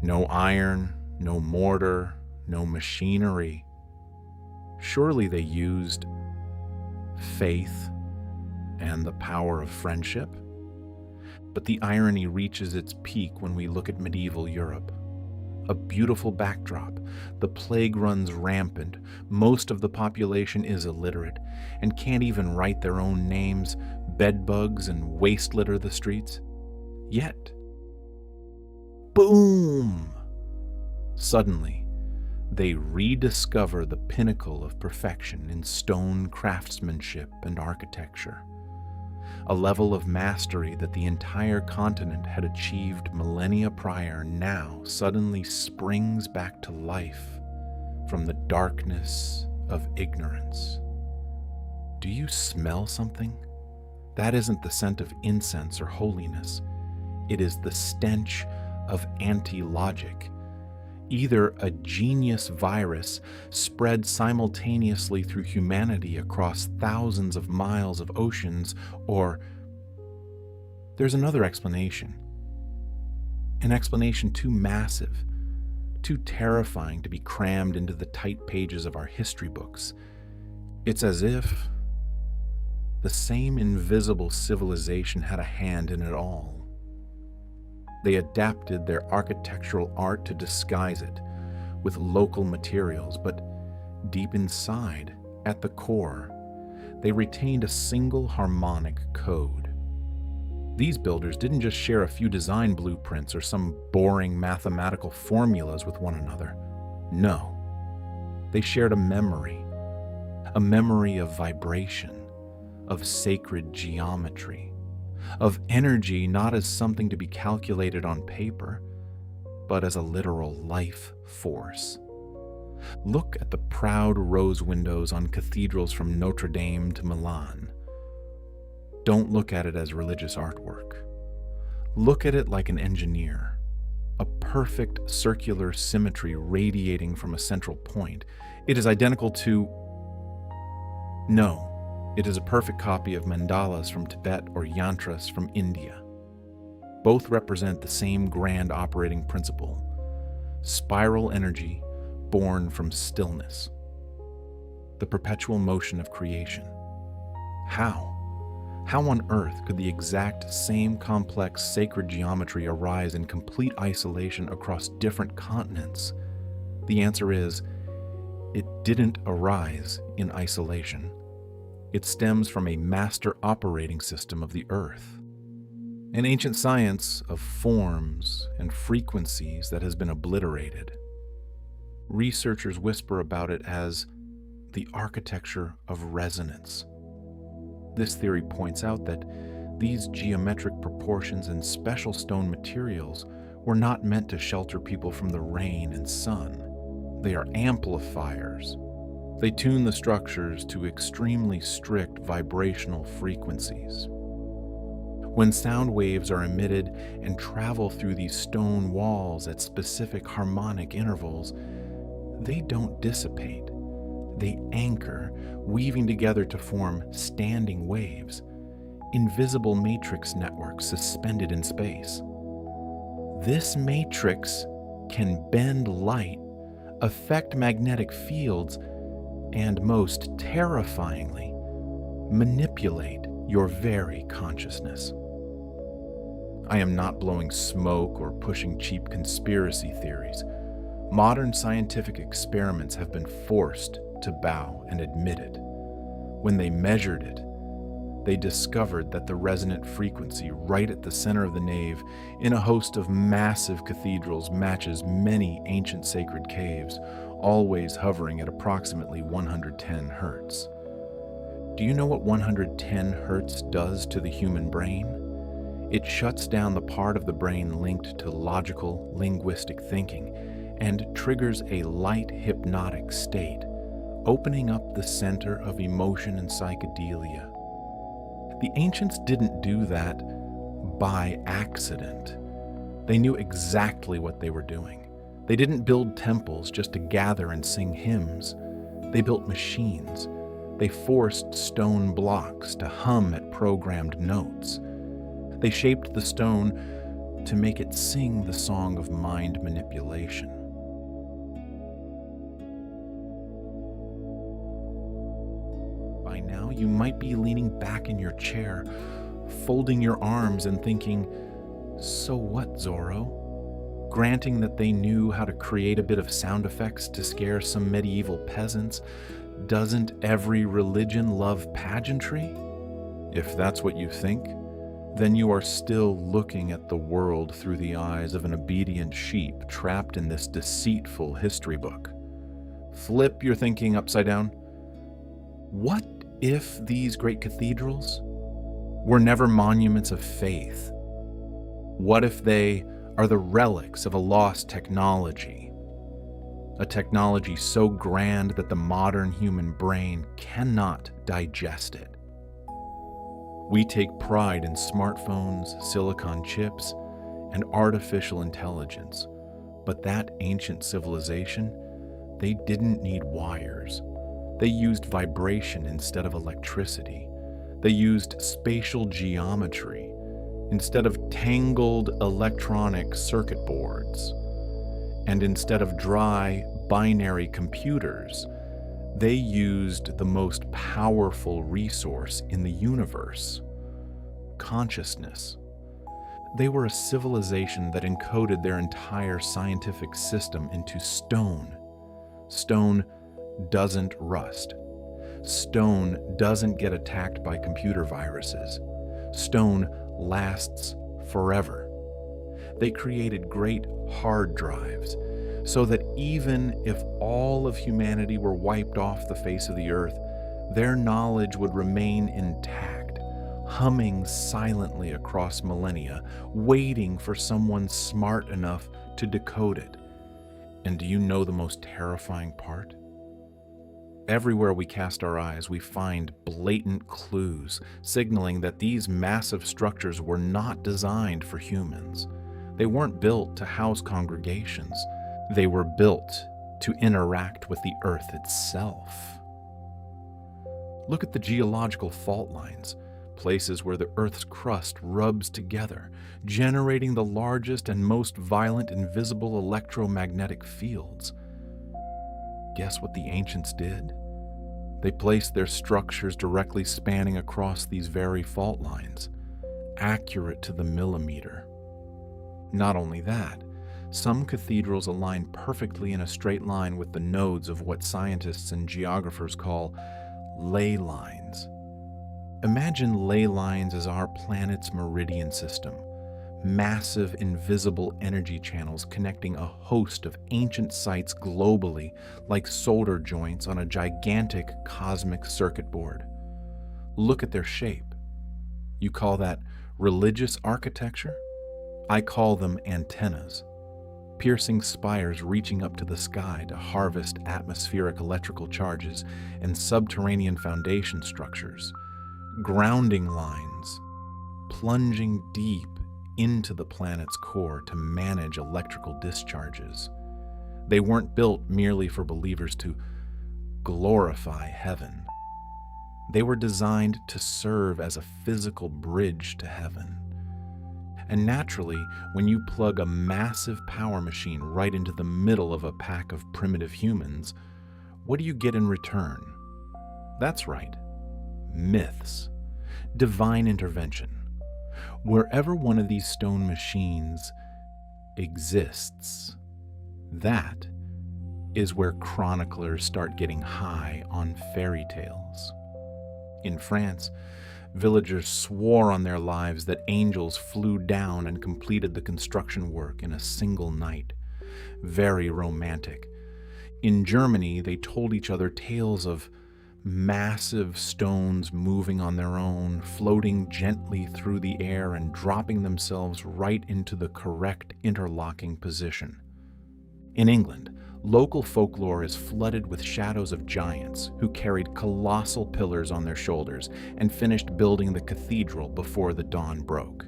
No iron, no mortar, no machinery. Surely they used faith and the power of friendship? But the irony reaches its peak when we look at medieval Europe. A beautiful backdrop. The plague runs rampant. Most of the population is illiterate and can't even write their own names. Bedbugs and waste litter the streets. Yet, boom! Suddenly, they rediscover the pinnacle of perfection in stone craftsmanship and architecture. A level of mastery that the entire continent had achieved millennia prior now suddenly springs back to life from the darkness of ignorance. Do you smell something? That isn't the scent of incense or holiness. It is the stench of anti-logic. Either a genius virus spread simultaneously through humanity across thousands of miles of oceans, or there's another explanation. An explanation too massive, too terrifying to be crammed into the tight pages of our history books. It's as if the same invisible civilization had a hand in it all. They adapted their architectural art to disguise it with local materials, but deep inside, at the core, they retained a single harmonic code. These builders didn't just share a few design blueprints or some boring mathematical formulas with one another. No, they shared a memory of vibration, of sacred geometry, of energy not as something to be calculated on paper, but as a literal life force. Look at the proud rose windows on cathedrals from Notre Dame to Milan. Don't look at it as religious artwork. Look at it like an engineer, a perfect circular symmetry radiating from a central point. It is identical to... No. It is a perfect copy of mandalas from Tibet or yantras from India. Both represent the same grand operating principle: spiral energy born from stillness, the perpetual motion of creation. How? How on earth could the exact same complex sacred geometry arise in complete isolation across different continents? The answer is, It didn't arise in isolation. It stems from a master operating system of the earth, an ancient science of forms and frequencies that has been obliterated. Researchers whisper about it as the architecture of resonance. This theory points out that these geometric proportions and special stone materials were not meant to shelter people from the rain and sun. They are amplifiers. They tune the structures to extremely strict vibrational frequencies. When sound waves are emitted and travel through these stone walls at specific harmonic intervals, they don't dissipate. They anchor, weaving together to form standing waves, invisible matrix networks suspended in space. This matrix can bend light, affect magnetic fields, and most terrifyingly, manipulate your very consciousness. I am not blowing smoke or pushing cheap conspiracy theories. Modern scientific experiments have been forced to bow and admit it. When they measured it, they discovered that the resonant frequency right at the center of the nave in a host of massive cathedrals matches many ancient sacred caves, always hovering at approximately 110 hertz. Do you know what 110 hertz does to the human brain? It shuts down the part of the brain linked to logical, linguistic thinking and triggers a light hypnotic state, opening up the center of emotion and psychedelia. The ancients didn't do that by accident. They knew exactly what they were doing. They didn't build temples just to gather and sing hymns. They built machines. They forced stone blocks to hum at programmed notes. They shaped the stone to make it sing the song of mind manipulation. By now, you might be leaning back in your chair, folding your arms and thinking, "So what, Zorro?" Granting that they knew how to create a bit of sound effects to scare some medieval peasants, doesn't every religion love pageantry? If that's what you think, then you are still looking at the world through the eyes of an obedient sheep trapped in this deceitful history book. Flip your thinking upside down. What if these great cathedrals were never monuments of faith? What if they are the relics of a lost technology? A technology so grand that the modern human brain cannot digest it. We take pride in smartphones, silicon chips, and artificial intelligence, but that ancient civilization, they didn't need wires. They used vibration instead of electricity. They used spatial geometry instead of tangled electronic circuit boards. And instead of dry binary computers, they used the most powerful resource in the universe: consciousness. They were a civilization that encoded their entire scientific system into stone. Stone doesn't rust. Stone doesn't get attacked by computer viruses. Stone lasts forever. They created great hard drives so that even if all of humanity were wiped off the face of the earth, their knowledge would remain intact, humming silently across millennia, waiting for someone smart enough to decode it. And do you know the most terrifying part? Everywhere we cast our eyes, we find blatant clues signaling that these massive structures were not designed for humans. They weren't built to house congregations. They were built to interact with the earth itself. Look at the geological fault lines, places where the earth's crust rubs together, generating the largest and most violent invisible electromagnetic fields. Guess what the ancients did? They placed their structures directly spanning across these very fault lines, accurate to the millimeter. Not only that, Some cathedrals align perfectly in a straight line with the nodes of what scientists and geographers call ley lines. Imagine ley lines as our planet's meridian system, massive invisible energy channels connecting a host of ancient sites globally like solder joints on a gigantic cosmic circuit board. Look at their shape. You call that religious architecture? I call them antennas. Piercing spires reaching up to the sky to harvest atmospheric electrical charges and subterranean foundation structures. Grounding lines plunging deep into the planet's core to manage electrical discharges. They weren't built merely for believers to glorify heaven. They were designed to serve as a physical bridge to heaven. And naturally, when you plug a massive power machine right into the middle of a pack of primitive humans, what do you get in return? That's right, myths, divine intervention. Wherever one of these stone machines exists, that is where chroniclers start getting high on fairy tales. In France, villagers swore on their lives that angels flew down and completed the construction work in a single night. Very romantic. In Germany, they told each other tales of massive stones moving on their own, floating gently through the air and dropping themselves right into the correct interlocking position. In England, local folklore is flooded with shadows of giants who carried colossal pillars on their shoulders and finished building the cathedral before the dawn broke.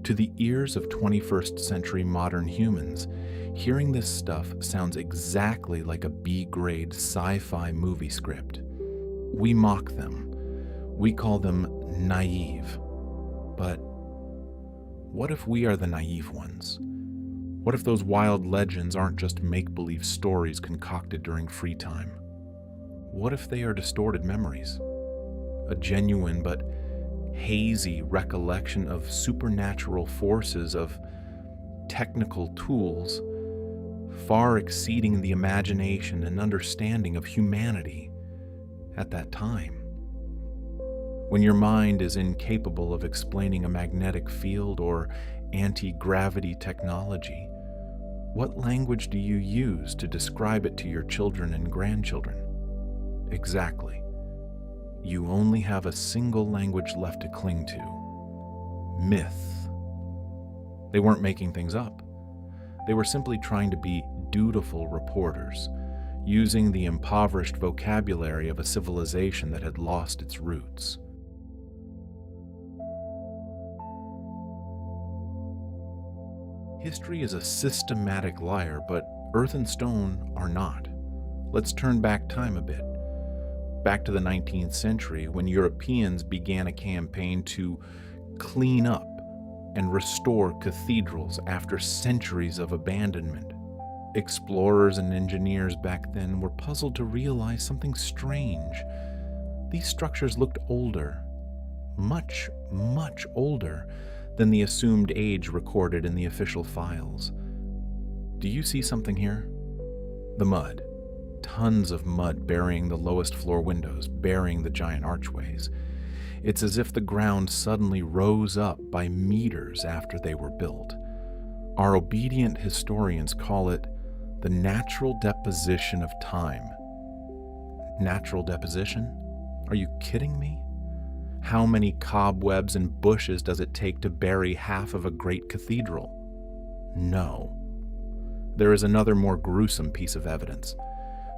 To the ears of 21st century modern humans, hearing this stuff sounds exactly like a B-grade sci-fi movie script. We mock them. We call them naive. But what if we are the naive ones? What if those wild legends aren't just make-believe stories concocted during free time? What if they are distorted memories? A genuine but hazy recollection of supernatural forces, of technical tools, far exceeding the imagination and understanding of humanity at that time. When your mind is incapable of explaining a magnetic field or anti-gravity technology, what language do you use to describe it to your children and grandchildren? Exactly. You only have a single language left to cling to: myth. They weren't making things up. They were simply trying to be dutiful reporters, using the impoverished vocabulary of a civilization that had lost its roots. History is a systematic liar, but earth and stone are not. Let's turn back time a bit. Back to the 19th century, when Europeans began a campaign to clean up and restore cathedrals after centuries of abandonment. Explorers and engineers back then were puzzled to realize something strange. These structures looked older, much, much older than the assumed age recorded in the official files. Do you see something here? The mud. Tons of mud burying the lowest floor windows, burying the giant archways. It's as if the ground suddenly rose up by meters after they were built. Our obedient historians call it the natural deposition of time. Natural deposition? Are you kidding me? How many cobwebs and bushes does it take to bury half of a great cathedral? No. There is another more gruesome piece of evidence.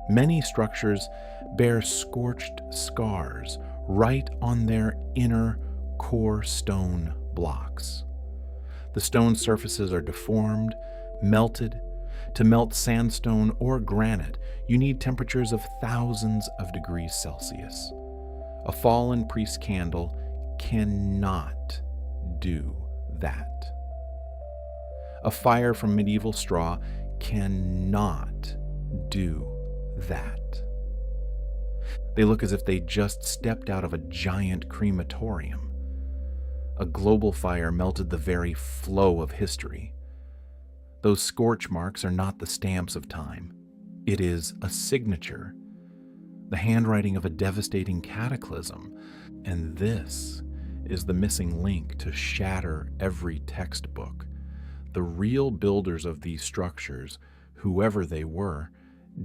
Many structures bear scorched scars right on their inner core stone blocks. The stone surfaces are deformed, melted. To melt sandstone or granite, you need temperatures of thousands of degrees Celsius. A fallen priest's candle cannot do that. A fire from medieval straw cannot do that. They look as if they just stepped out of a giant crematorium. A global fire melted the very flow of history. Those scorch marks are not the stamps of time. It is a signature, the handwriting of a devastating cataclysm. And this is the missing link to shatter every textbook. The real builders of these structures, whoever they were,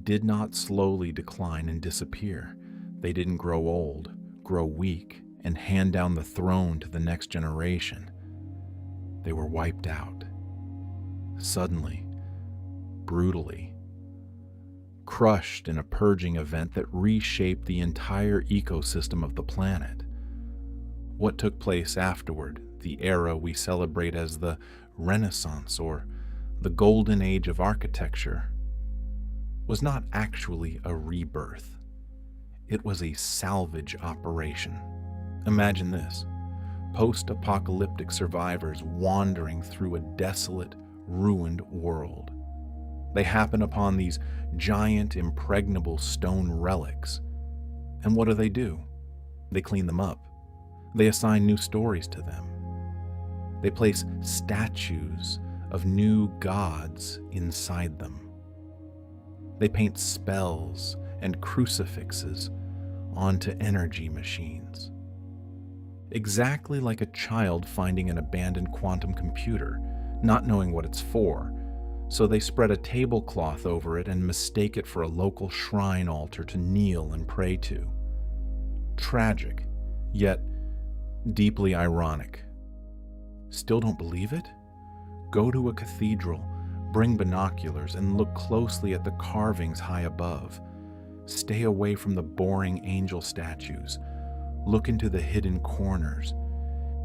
did not slowly decline and disappear. They didn't grow old, grow weak, and hand down the throne to the next generation. They were wiped out. Suddenly, brutally, crushed in a purging event that reshaped the entire ecosystem of the planet. What took place afterward, the era we celebrate as the Renaissance or the Golden Age of architecture, was not actually a rebirth. It was a salvage operation. Imagine this: post-apocalyptic survivors wandering through a desolate, ruined world. They happen upon these giant, impregnable stone relics. And what do? They clean them up. They assign new stories to them. They place statues of new gods inside them. They paint spells and crucifixes onto energy machines. Exactly like a child finding an abandoned quantum computer, not knowing what it's for, so they spread a tablecloth over it and mistake it for a local shrine altar to kneel and pray to. Tragic, yet deeply ironic. Still don't believe it? Go to a cathedral, bring binoculars, and look closely at the carvings high above. Stay away from the boring angel statues. Look into the hidden corners.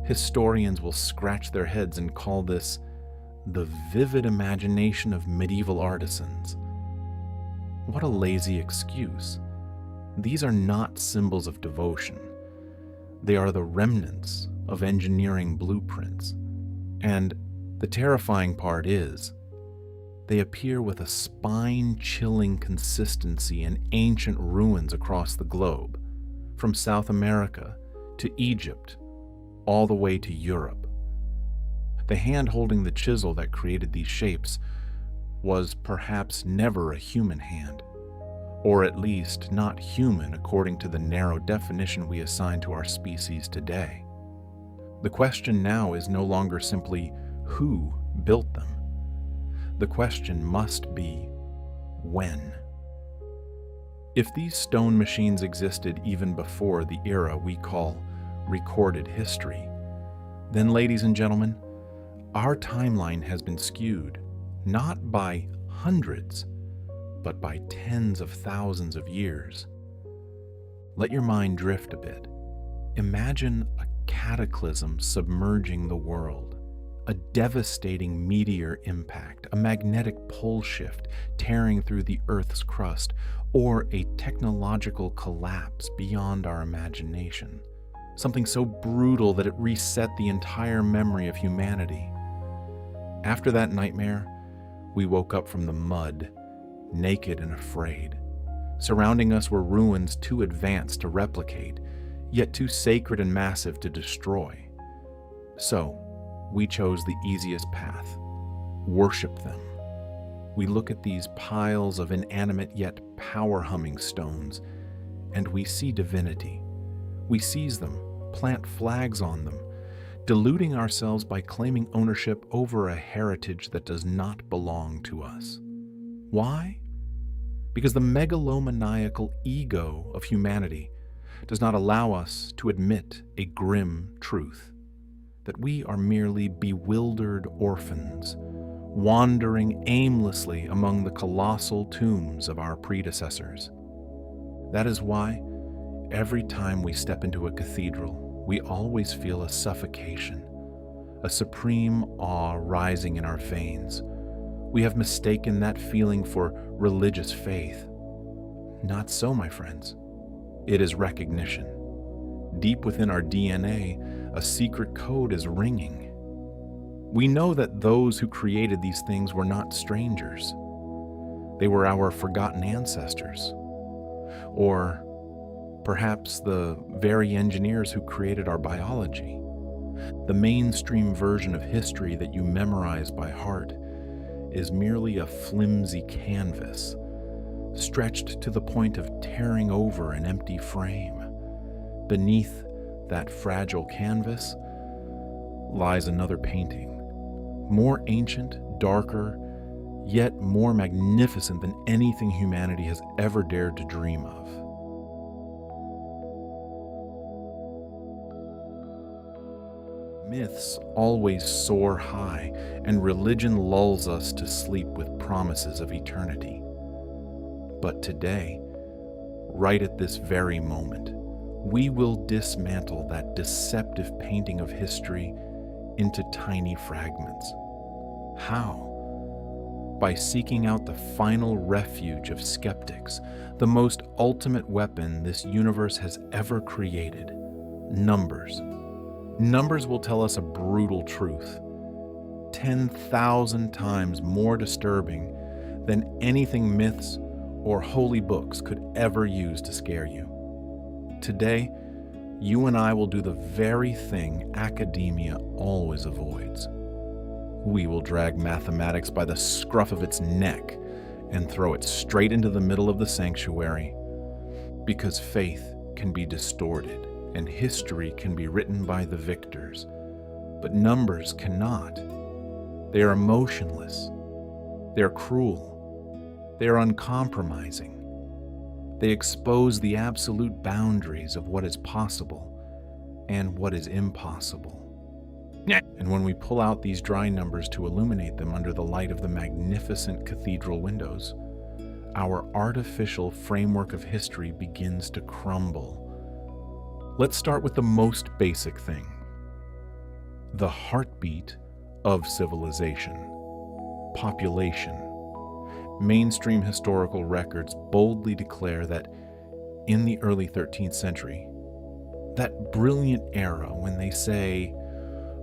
Historians will scratch their heads and call this the vivid imagination of medieval artisans. What a lazy excuse. These are not symbols of devotion. They are the remnants of engineering blueprints. And the terrifying part is, they appear with a spine-chilling consistency in ancient ruins across the globe, from South America to Egypt, all the way to Europe. The hand holding the chisel that created these shapes was perhaps never a human hand, or at least not human according to the narrow definition we assign to our species today. The question now is no longer simply who built them. The question must be when. If these stone machines existed even before the era we call recorded history, then, ladies and gentlemen, our timeline has been skewed, not by hundreds, but by tens of thousands of years. Let your mind drift a bit. Imagine a cataclysm submerging the world, a devastating meteor impact, a magnetic pole shift tearing through the Earth's crust, or a technological collapse beyond our imagination. Something so brutal that it reset the entire memory of humanity. After that nightmare, we woke up from the mud, naked and afraid. Surrounding us were ruins too advanced to replicate, yet too sacred and massive to destroy. So, we chose the easiest path: worship them. We look at these piles of inanimate yet power-humming stones, and we see divinity. We seize them, plant flags on them, deluding ourselves by claiming ownership over a heritage that does not belong to us. Why? Because the megalomaniacal ego of humanity does not allow us to admit a grim truth, that we are merely bewildered orphans, wandering aimlessly among the colossal tombs of our predecessors. That is why, every time we step into a cathedral, we always feel a suffocation, a supreme awe rising in our veins. We have mistaken that feeling for religious faith. Not so, my friends. It is recognition. Deep within our DNA, a secret code is ringing. We know that those who created these things were not strangers. They were our forgotten ancestors. Or perhaps the very engineers who created our biology. The mainstream version of history that you memorize by heart is merely a flimsy canvas, stretched to the point of tearing over an empty frame. Beneath that fragile canvas lies another painting, more ancient, darker, yet more magnificent than anything humanity has ever dared to dream of. Myths always soar high, and religion lulls us to sleep with promises of eternity. But today, right at this very moment, we will dismantle that deceptive painting of history into tiny fragments. How? By seeking out the final refuge of skeptics, the most ultimate weapon this universe has ever created: numbers. Numbers will tell us a brutal truth, 10,000 times more disturbing than anything myths or holy books could ever use to scare you. Today, you and I will do the very thing academia always avoids. We will drag mathematics by the scruff of its neck and throw it straight into the middle of the sanctuary, because faith can be distorted and history can be written by the victors, but numbers cannot. They are emotionless. They are cruel. They are uncompromising. They expose the absolute boundaries of what is possible and what is impossible. And when we pull out these dry numbers to illuminate them under the light of the magnificent cathedral windows, our artificial framework of history begins to crumble. Let's start with the most basic thing: the heartbeat of civilization, population. Mainstream historical records boldly declare that in the early 13th century, that brilliant era when they say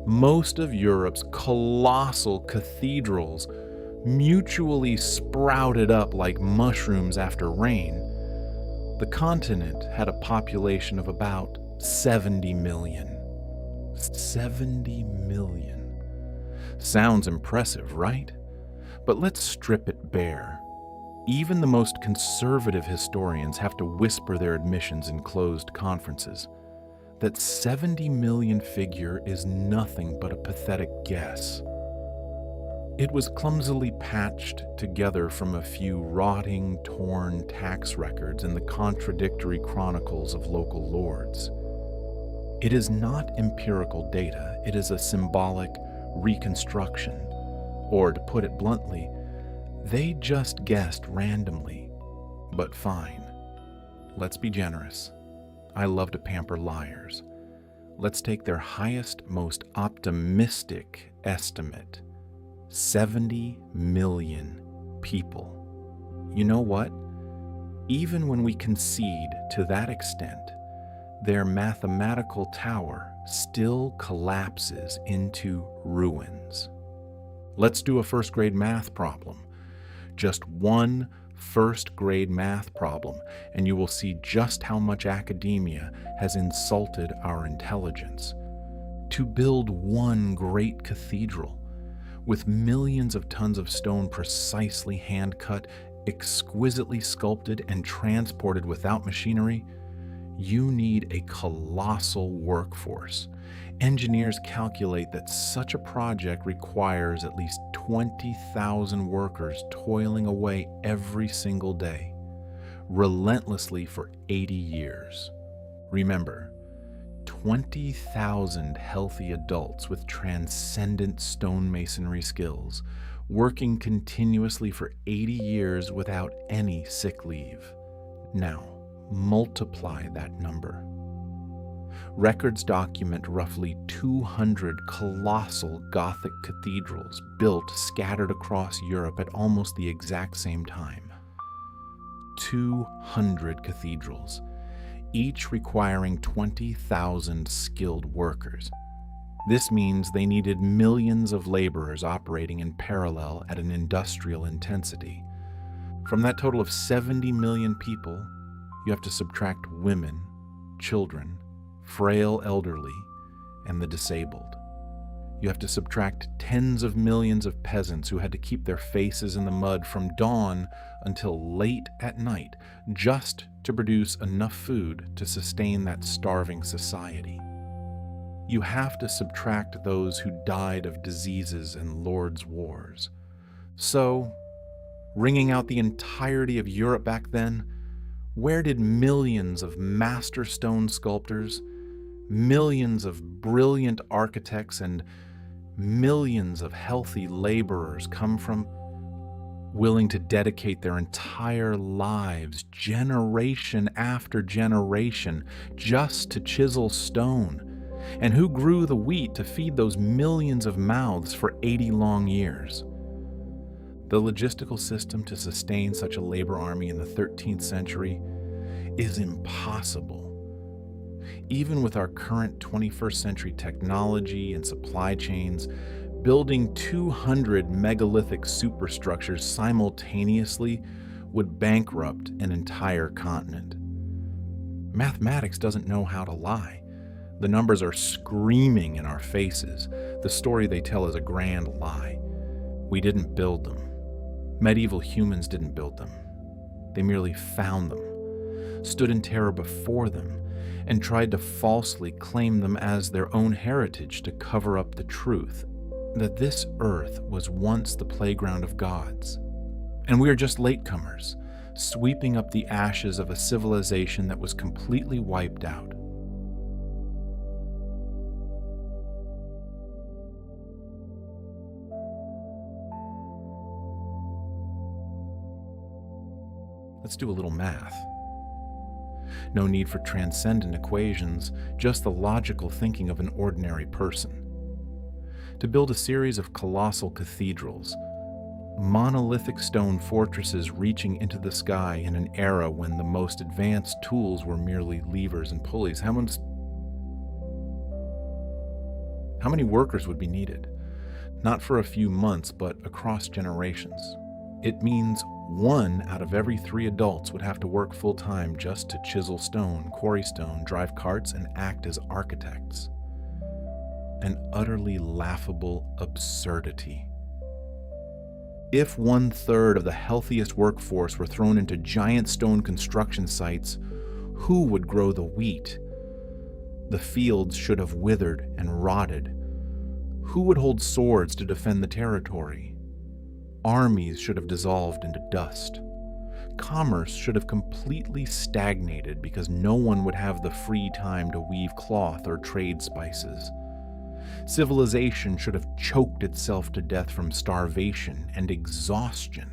most of Europe's colossal cathedrals mutually sprouted up like mushrooms after rain, the continent had a population of about 70 million. 70 million. Sounds impressive, right? But let's strip it bare. Even the most conservative historians have to whisper their admissions in closed conferences. That 70 million figure is nothing but a pathetic guess. It was clumsily patched together from a few rotting, torn tax records and the contradictory chronicles of local lords. It is not empirical data, it is a symbolic reconstruction. Or, to put it bluntly, they just guessed randomly. But fine. Let's be generous. I love to pamper liars. Let's take their highest, most optimistic estimate: 70 million people. You know what? Even when we concede to that extent, their mathematical tower still collapses into ruins. Let's do a first-grade math problem. Just one first-grade math problem, and you will see just how much academia has insulted our intelligence. To build one great cathedral, with millions of tons of stone precisely hand-cut, exquisitely sculpted, and transported without machinery, you need a colossal workforce. Engineers calculate that such a project requires at least 20,000 workers toiling away every single day, relentlessly for 80 years. Remember, 20,000 healthy adults with transcendent stonemasonry skills, working continuously for 80 years without any sick leave. Now, multiply that number. Records document roughly 200 colossal Gothic cathedrals built scattered across Europe at almost the exact same time. 200 cathedrals, each requiring 20,000 skilled workers. This means they needed millions of laborers operating in parallel at an industrial intensity. From that total of 70 million people, you have to subtract women, children, frail elderly, and the disabled. You have to subtract tens of millions of peasants who had to keep their faces in the mud from dawn until late at night just to produce enough food to sustain that starving society. You have to subtract those who died of diseases and lords' wars. So, ringing out the entirety of Europe back then, where did millions of master stone sculptors, millions of brilliant architects, and millions of healthy laborers come from, willing to dedicate their entire lives, generation after generation, just to chisel stone? And who grew the wheat to feed those millions of mouths for 80 long years? The logistical system to sustain such a labor army in the 13th century is impossible. Even with our current 21st century technology and supply chains, building 200 megalithic superstructures simultaneously would bankrupt an entire continent. Mathematics doesn't know how to lie. The numbers are screaming in our faces. The story they tell is a grand lie. We didn't build them. Medieval humans didn't build them. They merely found them, stood in terror before them, and tried to falsely claim them as their own heritage to cover up the truth that this earth was once the playground of gods. And we are just latecomers, sweeping up the ashes of a civilization that was completely wiped out. Let's do a little math. No need for transcendent equations, just the logical thinking of an ordinary person. To build a series of colossal cathedrals, monolithic stone fortresses reaching into the sky in an era when the most advanced tools were merely levers and pulleys, how many workers would be needed? Not for a few months, but across generations. It means 1 out of every 3 adults would have to work full-time just to chisel stone, quarry stone, drive carts, and act as architects. An utterly laughable absurdity. If 1/3 of the healthiest workforce were thrown into giant stone construction sites, who would grow the wheat? The fields should have withered and rotted. Who would hold swords to defend the territory? Armies should have dissolved into dust. Commerce should have completely stagnated because no one would have the free time to weave cloth or trade spices. Civilization should have choked itself to death from starvation and exhaustion.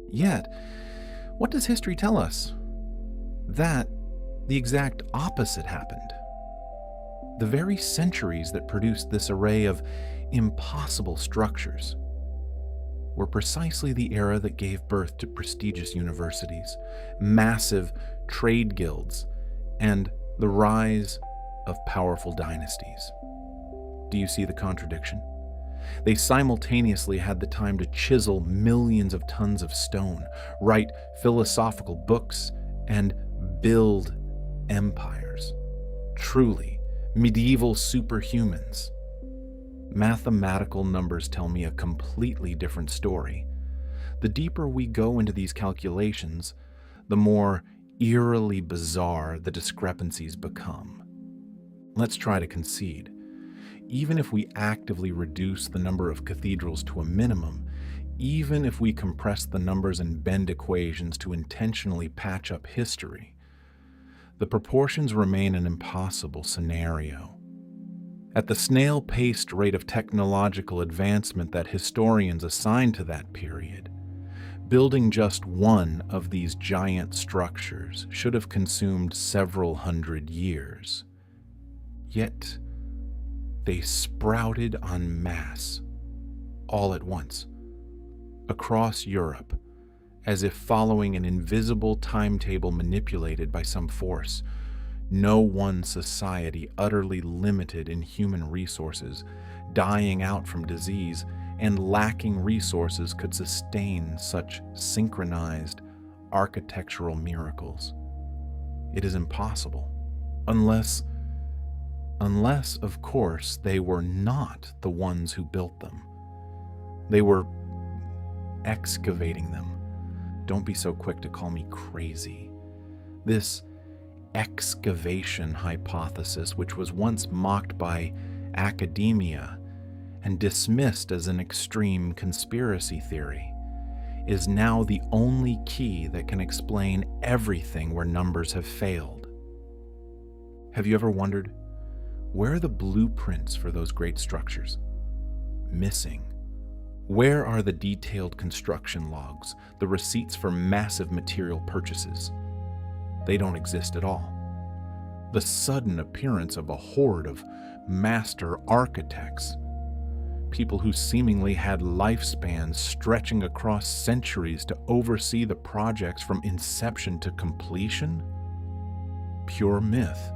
Yet, what does history tell us? That the exact opposite happened. The very centuries that produced this array of impossible structures were precisely the era that gave birth to prestigious universities, massive trade guilds, and the rise of powerful dynasties. Do you see the contradiction? They simultaneously had the time to chisel millions of tons of stone, write philosophical books, and build empires. Truly, medieval superhumans. Mathematical numbers tell me a completely different story. The deeper we go into these calculations, the more eerily bizarre the discrepancies become. Let's try to concede. Even if we actively reduce the number of cathedrals to a minimum, even if we compress the numbers and bend equations to intentionally patch up history, the proportions remain an impossible scenario. At the snail-paced rate of technological advancement that historians assign to that period, building just one of these giant structures should have consumed several hundred years. Yet, they sprouted en masse, all at once, across Europe, as if following an invisible timetable manipulated by some force. No one society utterly limited in human resources, dying out from disease, and lacking resources could sustain such synchronized architectural miracles. It is impossible, unless Unless, of course, they were not the ones who built them. They were excavating them. Don't be so quick to call me crazy. This excavation hypothesis, which was once mocked by academia and dismissed as an extreme conspiracy theory, is now the only key that can explain everything where numbers have failed. Have you ever wondered, where are the blueprints for those great structures? Missing. Where are the detailed construction logs, the receipts for massive material purchases? They don't exist at all. The sudden appearance of a horde of master architects, people who seemingly had lifespans stretching across centuries to oversee the projects from inception to completion? Pure myth.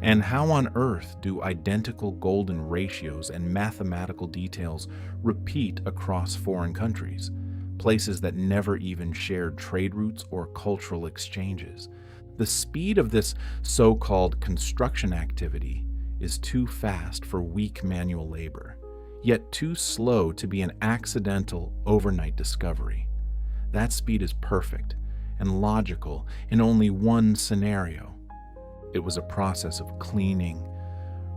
And how on earth do identical golden ratios and mathematical details repeat across foreign countries, places that never even shared trade routes or cultural exchanges? The speed of this so-called construction activity is too fast for weak manual labor, yet too slow to be an accidental overnight discovery. That speed is perfect and logical in only one scenario. It was a process of cleaning,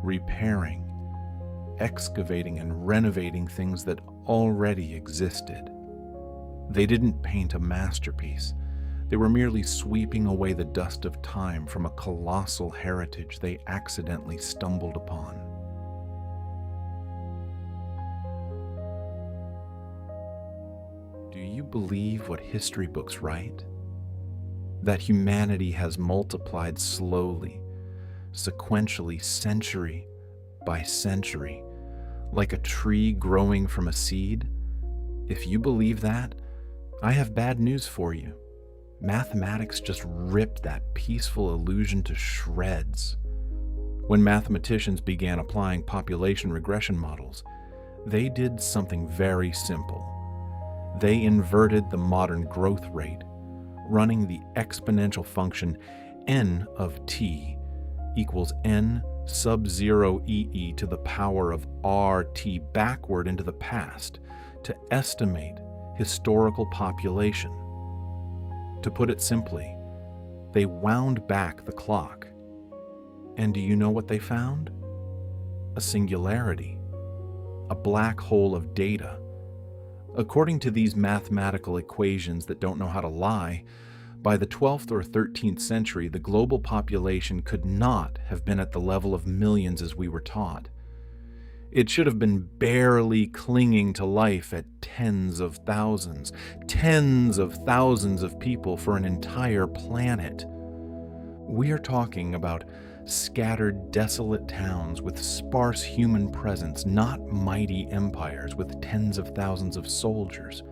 repairing, excavating, and renovating things that already existed. They didn't paint a masterpiece. They were merely sweeping away the dust of time from a colossal heritage they accidentally stumbled upon. Do you believe what history books write? That humanity has multiplied slowly, sequentially, century by century, like a tree growing from a seed? If you believe that, I have bad news for you. Mathematics just ripped that peaceful illusion to shreds. When mathematicians began applying population regression models, they did something very simple. They inverted the modern growth rate, running the exponential function n of t equals n sub-0 ee to the power of rt backward into the past to estimate historical population. To put it simply, they wound back the clock. And do you know what they found? A singularity, a black hole of data. According to these mathematical equations that don't know how to lie, by the 12th or 13th century, the global population could not have been at the level of millions as we were taught. It should have been barely clinging to life at tens of thousands of people for an entire planet. We are talking about scattered, desolate towns with sparse human presence, not mighty empires with tens of thousands of soldiers.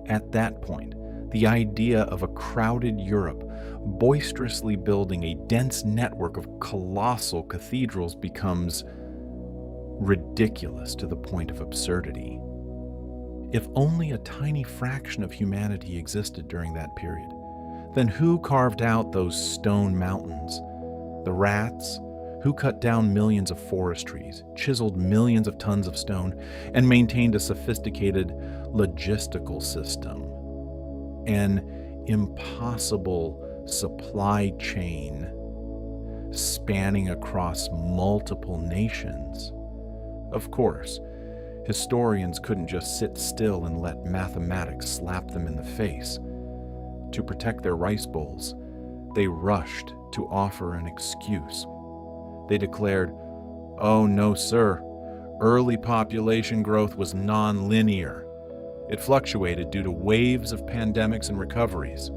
At that point, the idea of a crowded Europe boisterously building a dense network of colossal cathedrals becomes ridiculous to the point of absurdity. If only a tiny fraction of humanity existed during that period, then who carved out those stone mountains? The rats? Who cut down millions of forest trees, chiseled millions of tons of stone, and maintained a sophisticated logistical system? An impossible supply chain spanning across multiple nations. Of course, historians couldn't just sit still and let mathematics slap them in the face. To protect their rice bowls, they rushed to offer an excuse. They declared, "Oh no, sir, early population growth was non-linear. It fluctuated due to waves of pandemics and recoveries."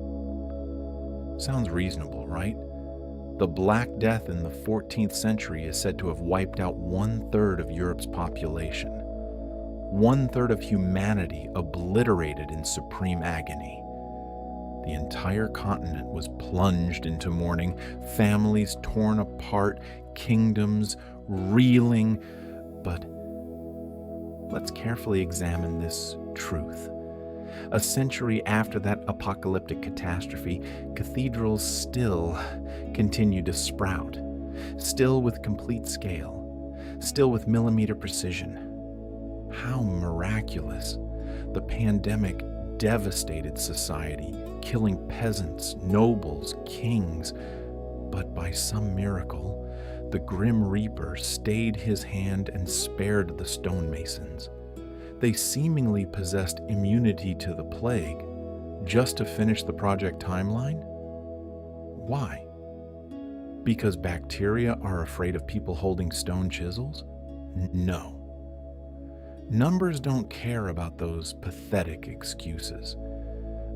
Sounds reasonable, right? The Black Death in the 14th century is said to have wiped out 1/3 of Europe's population. 1/3 of humanity obliterated in supreme agony. The entire continent was plunged into mourning, families torn apart, kingdoms reeling. But let's carefully examine this truth. A century after that apocalyptic catastrophe, cathedrals still continued to sprout. still with complete scale, still with millimeter precision. How miraculous! The pandemic devastated society, killing peasants, nobles, kings, but by some miracle, the Grim Reaper stayed his hand and spared the stonemasons. They seemingly possessed immunity to the plague, just to finish the project timeline? Why? Because bacteria are afraid of people holding stone chisels? No. Numbers don't care about those pathetic excuses.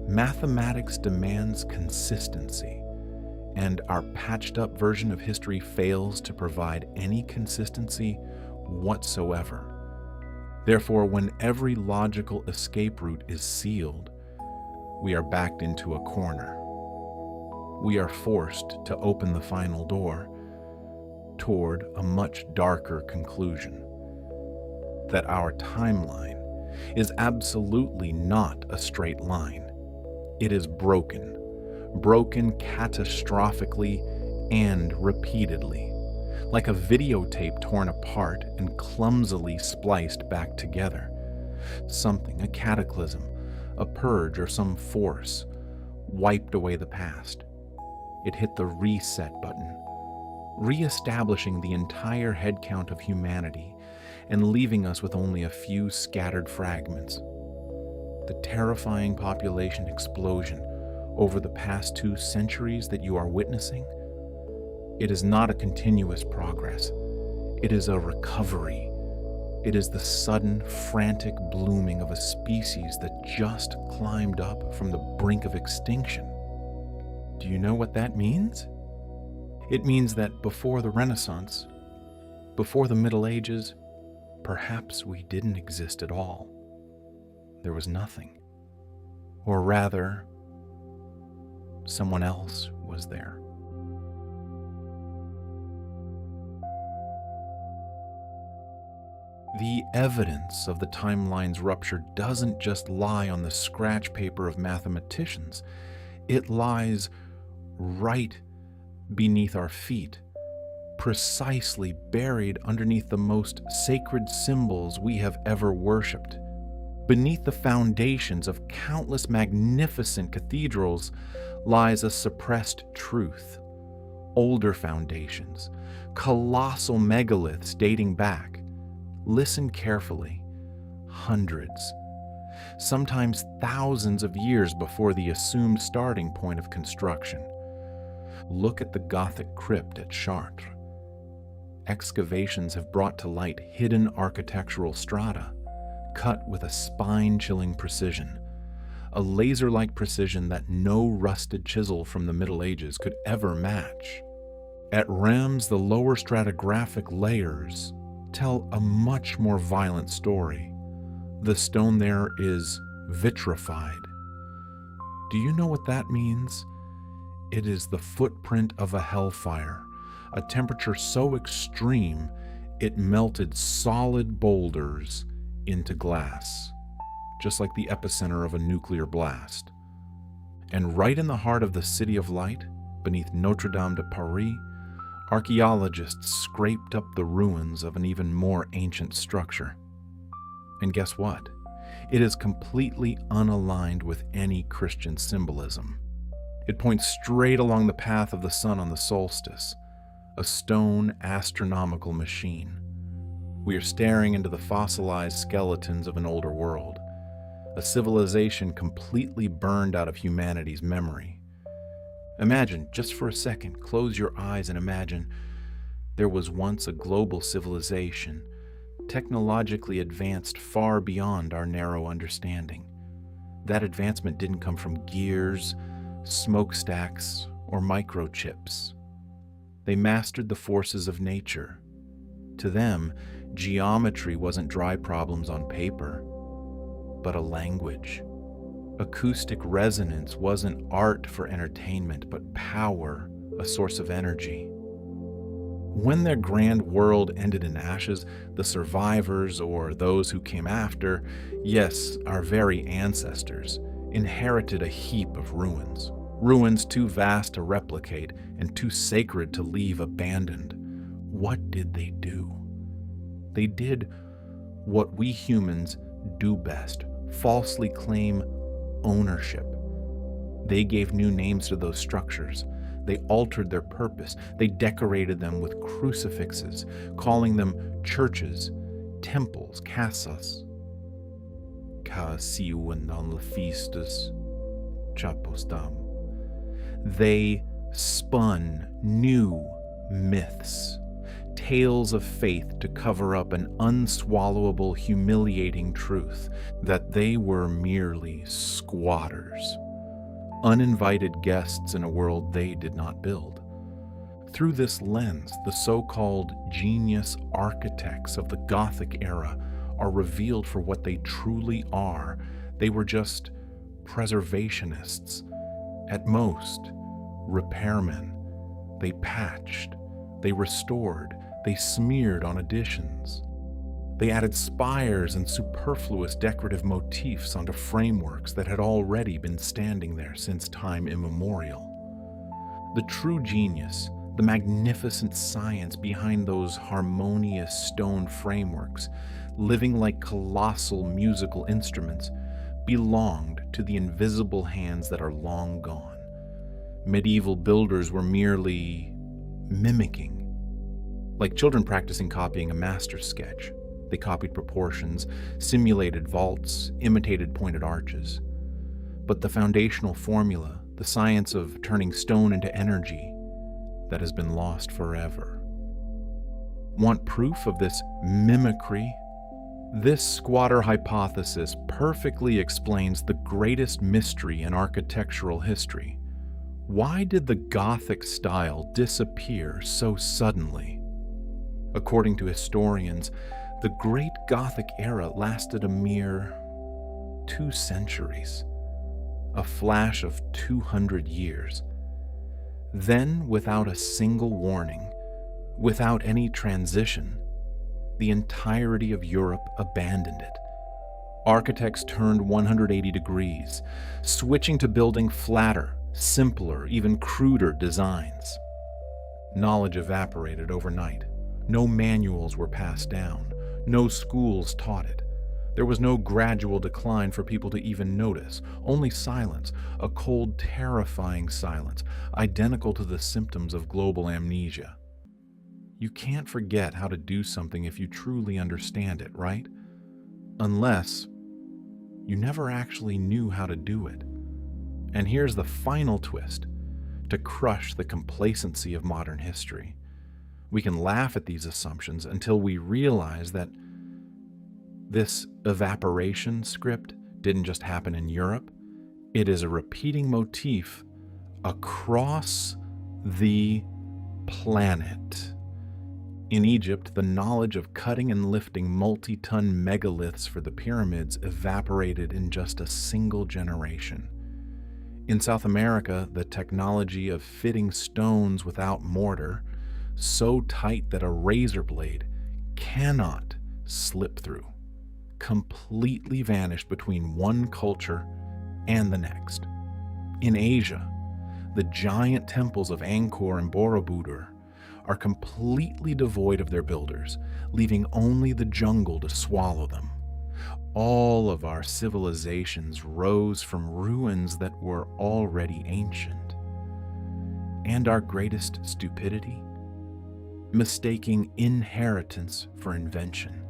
Mathematics demands consistency, and our patched-up version of history fails to provide any consistency whatsoever. Therefore, when every logical escape route is sealed, we are backed into a corner. We are forced to open the final door toward a much darker conclusion: that our timeline is absolutely not a straight line. It is broken catastrophically and repeatedly, like a videotape torn apart and clumsily spliced back together. Something, a cataclysm, a purge, or some force wiped away the past. It hit the reset button, re-establishing the entire headcount of humanity and leaving us with only a few scattered fragments. The terrifying population explosion over the past 2 centuries that you are witnessing, it is not a continuous progress. It is a recovery. It is the sudden, frantic blooming of a species that just climbed up from the brink of extinction. Do you know what that means? It means that before the Renaissance, before the Middle Ages, perhaps we didn't exist at all. There was nothing. Or rather, someone else was there. The evidence of the timeline's rupture doesn't just lie on the scratch paper of mathematicians. It lies right beneath our feet, precisely buried underneath the most sacred symbols we have ever worshipped. Beneath the foundations of countless magnificent cathedrals lies a suppressed truth. Older foundations, colossal megaliths dating back, listen carefully, hundreds, sometimes thousands of years before the assumed starting point of construction. Look at the Gothic crypt at Chartres. Excavations have brought to light hidden architectural strata, cut with a spine-chilling precision, a laser-like precision that no rusted chisel from the Middle Ages could ever match. At Reims, the lower stratigraphic layers tell a much more violent story. The stone there is vitrified. Do you know what that means? It is the footprint of a hellfire, a temperature so extreme it melted solid boulders into glass, just like the epicenter of a nuclear blast. And right in the heart of the City of Light, beneath Notre Dame de Paris, archaeologists scraped up the ruins of an even more ancient structure. And guess what? It is completely unaligned with any Christian symbolism. It points straight along the path of the sun on the solstice, a stone astronomical machine. We are staring into the fossilized skeletons of an older world, a civilization completely burned out of humanity's memory. Imagine, just for a second, close your eyes and imagine there was once a global civilization, technologically advanced far beyond our narrow understanding. That advancement didn't come from gears, smokestacks, or microchips. They mastered the forces of nature. To them, geometry wasn't dry problems on paper, but a language. Acoustic resonance wasn't art for entertainment, but power, a source of energy. When their grand world ended in ashes, the survivors, or those who came after, yes, our very ancestors, inherited a heap of ruins. ruins too vast to replicate and too sacred to leave abandoned. What did they do? They did what we humans do best: falsely claim ownership. They gave new names to those structures. They altered their purpose. They decorated them with crucifixes, calling them churches, temples, casas. They spun new myths, tales of faith to cover up an unswallowable, humiliating truth that they were merely squatters, uninvited guests in a world they did not build. Through this lens, the so-called genius architects of the Gothic era are revealed for what they truly are. They were just preservationists, at most repairmen. They patched, they restored, they smeared on additions. They added spires and superfluous decorative motifs onto frameworks that had already been standing there since time immemorial. The true genius, the magnificent science behind those harmonious stone frameworks, living like colossal musical instruments, belonged to the invisible hands that are long gone. Medieval builders were merely mimicking, like children practicing copying a master's sketch. They copied proportions, simulated vaults, imitated pointed arches. But the foundational formula, the science of turning stone into energy, that has been lost forever. Want proof of this mimicry? This squatter hypothesis perfectly explains the greatest mystery in architectural history. Why did the Gothic style disappear so suddenly? According to historians, the Great Gothic era lasted a mere 2 centuries, a flash of 200 years. Then, without a single warning, without any transition, the entirety of Europe abandoned it. Architects turned 180 degrees, switching to building flatter, simpler, even cruder designs. Knowledge evaporated overnight. No manuals were passed down. No schools taught it. There was no gradual decline for people to even notice, only silence, a cold, terrifying silence, identical to the symptoms of global amnesia. You can't forget how to do something if you truly understand it, right? Unless you never actually knew how to do it. And here's the final twist, to crush the complacency of modern history. We can laugh at these assumptions until we realize that this evaporation script didn't just happen in Europe. It is a repeating motif across the planet. In Egypt, the knowledge of cutting and lifting multi-ton megaliths for the pyramids evaporated in just a single generation. In South America, the technology of fitting stones without mortar, so tight that a razor blade cannot slip through, completely vanished between one culture and the next. In Asia, the giant temples of Angkor and Borobudur are completely devoid of their builders, leaving only the jungle to swallow them. All of our civilizations rose from ruins that were already ancient. And our greatest stupidity? Mistaking inheritance for invention.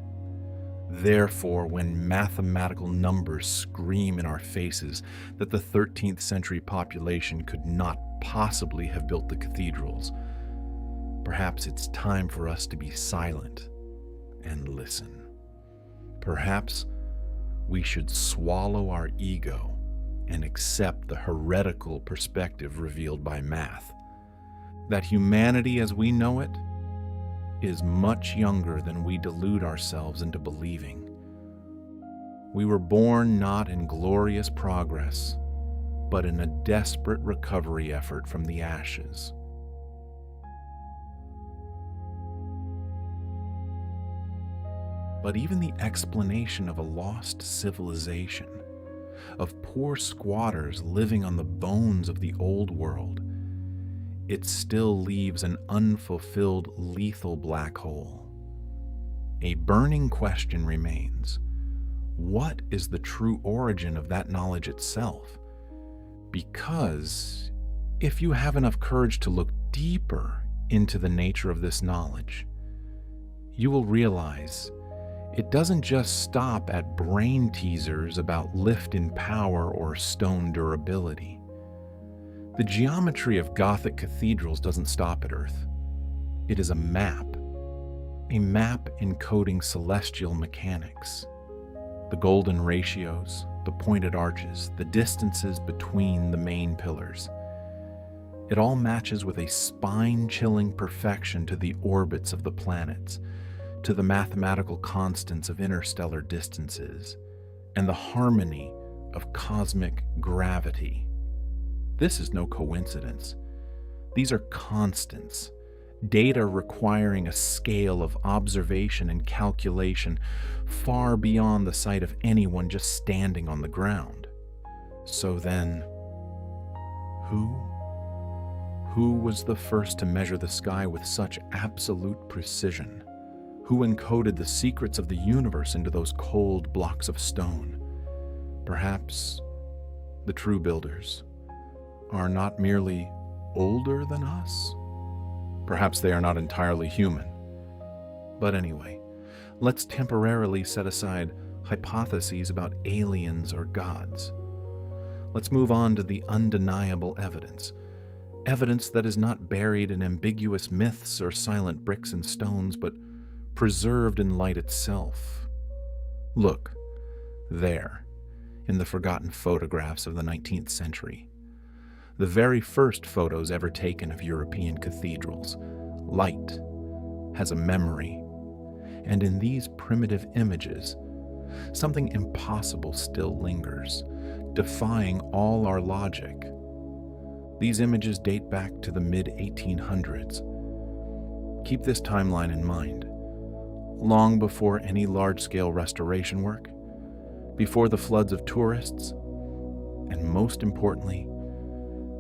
Therefore, when mathematical numbers scream in our faces that the 13th century population could not possibly have built the cathedrals, perhaps it's time for us to be silent and listen. Perhaps we should swallow our ego and accept the heretical perspective revealed by math, that humanity as we know it is much younger than we delude ourselves into believing. We were born not in glorious progress, but in a desperate recovery effort from the ashes. But even the explanation of a lost civilization, of poor squatters living on the bones of the old world, it still leaves an unfulfilled lethal black hole. A burning question remains: what is the true origin of that knowledge itself? Because if you have enough courage to look deeper into the nature of this knowledge, you will realize it doesn't just stop at brain teasers about lift in power or stone durability. The geometry of Gothic cathedrals doesn't stop at Earth. It is a map encoding celestial mechanics. The golden ratios, the pointed arches, the distances between the main pillars. It all matches with a spine-chilling perfection to the orbits of the planets, to the mathematical constants of interstellar distances, and the harmony of cosmic gravity. This is no coincidence. These are constants, data requiring a scale of observation and calculation far beyond the sight of anyone just standing on the ground. So then, who was the first to measure the sky with such absolute precision? Who encoded the secrets of the universe into those cold blocks of stone? Perhaps the true builders are not merely older than us. Perhaps they are not entirely human. But anyway, let's temporarily set aside hypotheses about aliens or gods. Let's move on to the undeniable evidence. Evidence that is not buried in ambiguous myths or silent bricks and stones, but preserved in light itself. Look, there, in the forgotten photographs of the 19th century. The very first photos ever taken of European cathedrals. Light has a memory, and in these primitive images, something impossible still lingers, defying all our logic. These images date back to the mid-1800s. Keep this timeline in mind. Long before any large-scale restoration work, before the floods of tourists, and most importantly,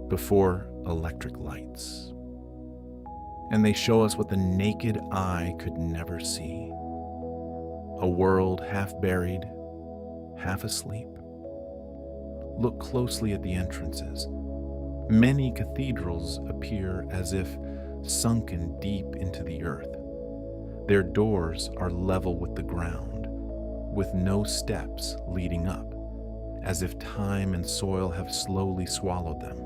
before electric lights. And they show us what the naked eye could never see. A world half buried, half asleep. Look closely at the entrances. Many cathedrals appear as if sunken deep into the earth. Their doors are level with the ground, with no steps leading up, as if time and soil have slowly swallowed them.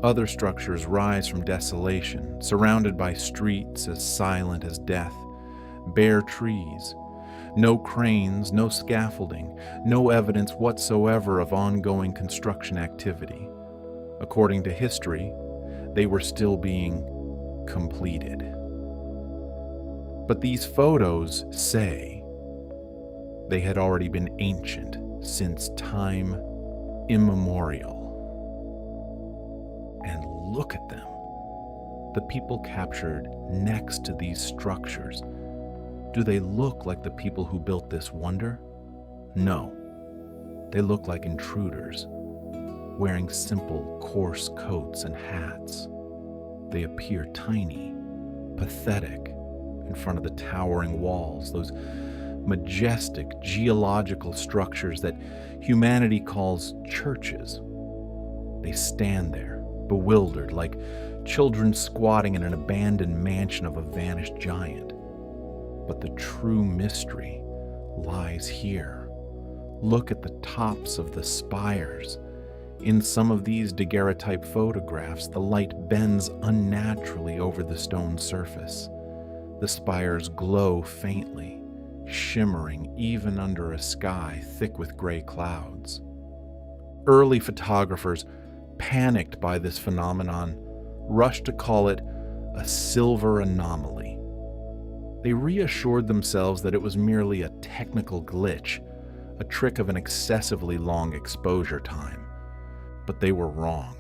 Other structures rise from desolation, surrounded by streets as silent as death, bare trees, no cranes, no scaffolding, no evidence whatsoever of ongoing construction activity. According to history, they were still being completed. But these photos say they had already been ancient since time immemorial. And look at them. The people captured next to these structures. Do they look like the people who built this wonder? No. They look like intruders, wearing simple, coarse coats and hats. They appear tiny, pathetic, in front of the towering walls, those majestic geological structures that humanity calls churches. They stand there, bewildered, like children squatting in an abandoned mansion of a vanished giant. But the true mystery lies here. Look at the tops of the spires. In some of these daguerreotype photographs, the light bends unnaturally over the stone surface. The spires glow faintly, shimmering even under a sky thick with gray clouds. Early photographers, panicked by this phenomenon, rushed to call it a silver anomaly. They reassured themselves that it was merely a technical glitch, a trick of an excessively long exposure time. But they were wrong.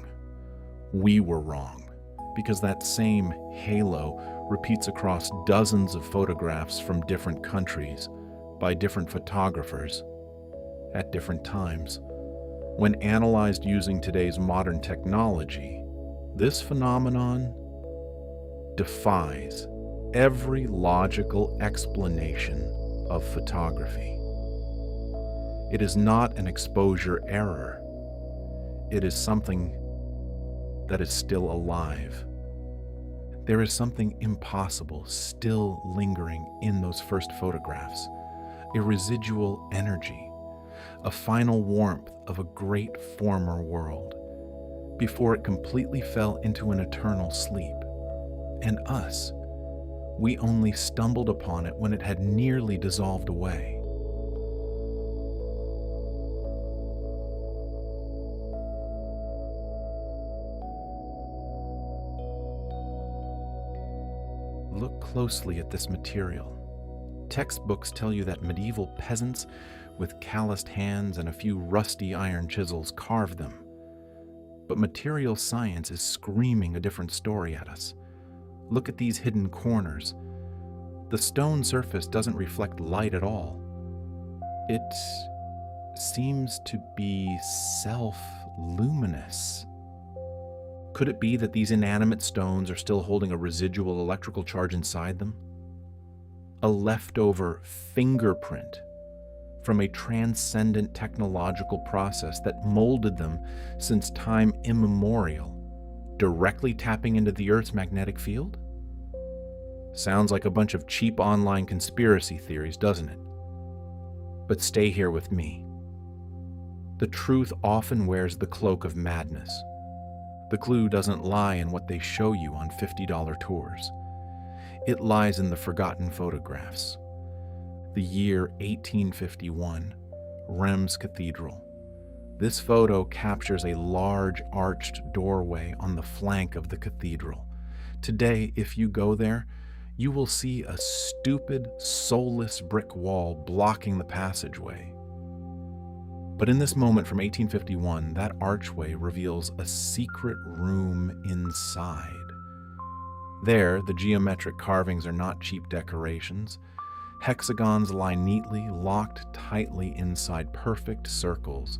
We were wrong, because that same halo repeats across dozens of photographs from different countries, by different photographers, at different times, When analyzed using today's modern technology, this phenomenon defies every logical explanation of photography. It is not an exposure error. It is something that is still alive. There is something impossible still lingering in those first photographs, a residual energy, a final warmth of a great former world, before it completely fell into an eternal sleep. And us, we only stumbled upon it when it had nearly dissolved away. Look closely at this material. Textbooks tell you that medieval peasants with calloused hands and a few rusty iron chisels carved them. But material science is screaming a different story at us. Look at these hidden corners. The stone surface doesn't reflect light at all. It seems to be self-luminous. Could it be that these inanimate stones are still holding a residual electrical charge inside them? A leftover fingerprint from a transcendent technological process that molded them since time immemorial, directly tapping into the Earth's magnetic field? Sounds like a bunch of cheap online conspiracy theories, doesn't it? But stay here with me. The truth often wears the cloak of madness. The clue doesn't lie in what they show you on $50 tours. It lies in the forgotten photographs. The year 1851, Reims Cathedral. This photo captures a large arched doorway on the flank of the cathedral. Today, if you go there, you will see a stupid, soulless brick wall blocking the passageway. But in this moment from 1851, that archway reveals a secret room inside. There, the geometric carvings are not cheap decorations. Hexagons lie neatly, locked tightly inside perfect circles.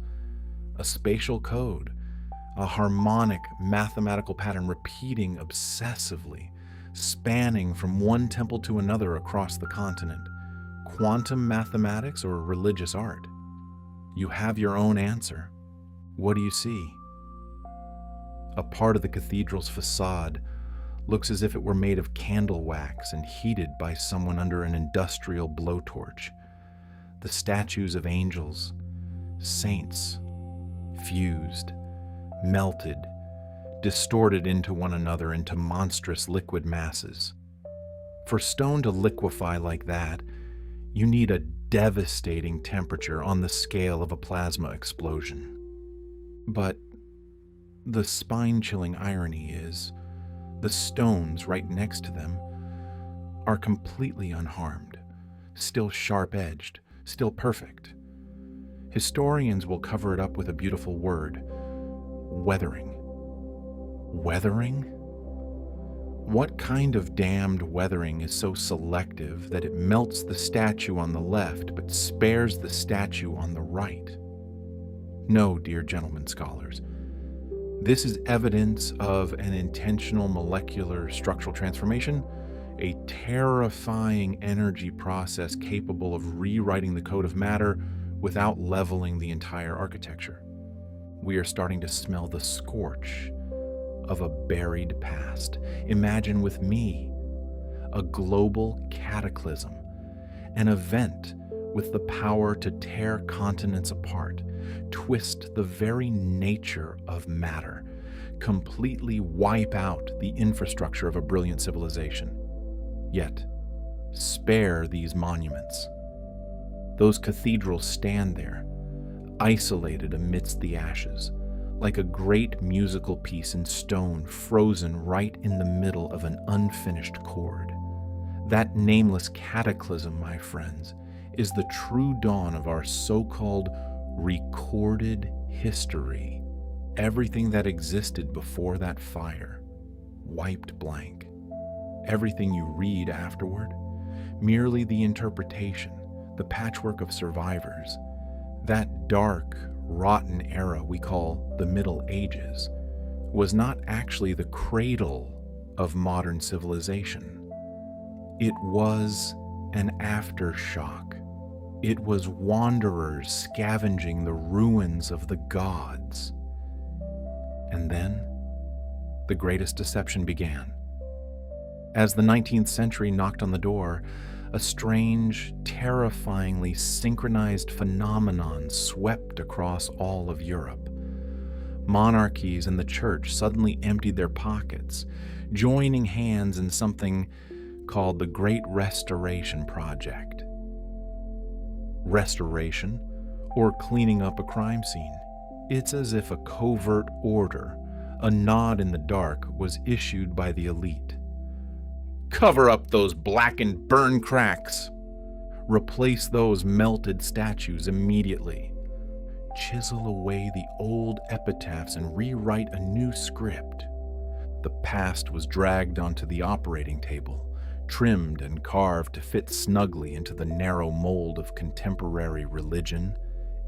A spatial code, a harmonic mathematical pattern repeating obsessively, spanning from one temple to another across the continent. Quantum mathematics or religious art? You have your own answer. What do you see? A part of the cathedral's facade looks as if it were made of candle wax and heated by someone under an industrial blowtorch. The statues of angels, saints, fused, melted, distorted into one another into monstrous liquid masses. For stone to liquefy like that, you need a devastating temperature on the scale of a plasma explosion. But the spine-chilling irony is, the stones right next to them are completely unharmed, still sharp-edged, still perfect. Historians will cover it up with a beautiful word: weathering. Weathering? What kind of damned weathering is so selective that it melts the statue on the left but spares the statue on the right? No, dear gentlemen scholars. This is evidence of an intentional molecular structural transformation, a terrifying energy process capable of rewriting the code of matter without leveling the entire architecture. We are starting to smell the scorch of a buried past. Imagine with me a global cataclysm, an event with the power to tear continents apart, twist the very nature of matter, completely wipe out the infrastructure of a brilliant civilization. Yet, spare these monuments. Those cathedrals stand there, isolated amidst the ashes, like a great musical piece in stone frozen right in the middle of an unfinished chord. That nameless cataclysm, my friends, is the true dawn of our so-called recorded history. Everything that existed before that fire, wiped blank. Everything you read afterward, merely the interpretation, the patchwork of survivors. That dark, rotten era we call the Middle Ages was not actually the cradle of modern civilization. It was an aftershock. It was wanderers scavenging the ruins of the gods. And then, the greatest deception began. As the 19th century knocked on the door, a strange, terrifyingly synchronized phenomenon swept across all of Europe. Monarchies and the church suddenly emptied their pockets, joining hands in something called the Great Restoration Project. Restoration, or cleaning up a crime scene. It's as if a covert order, a nod in the dark, was issued by the elite. Cover up those blackened burn cracks. Replace those melted statues immediately. Chisel away the old epitaphs and rewrite a new script. The past was dragged onto the operating table, trimmed and carved to fit snugly into the narrow mold of contemporary religion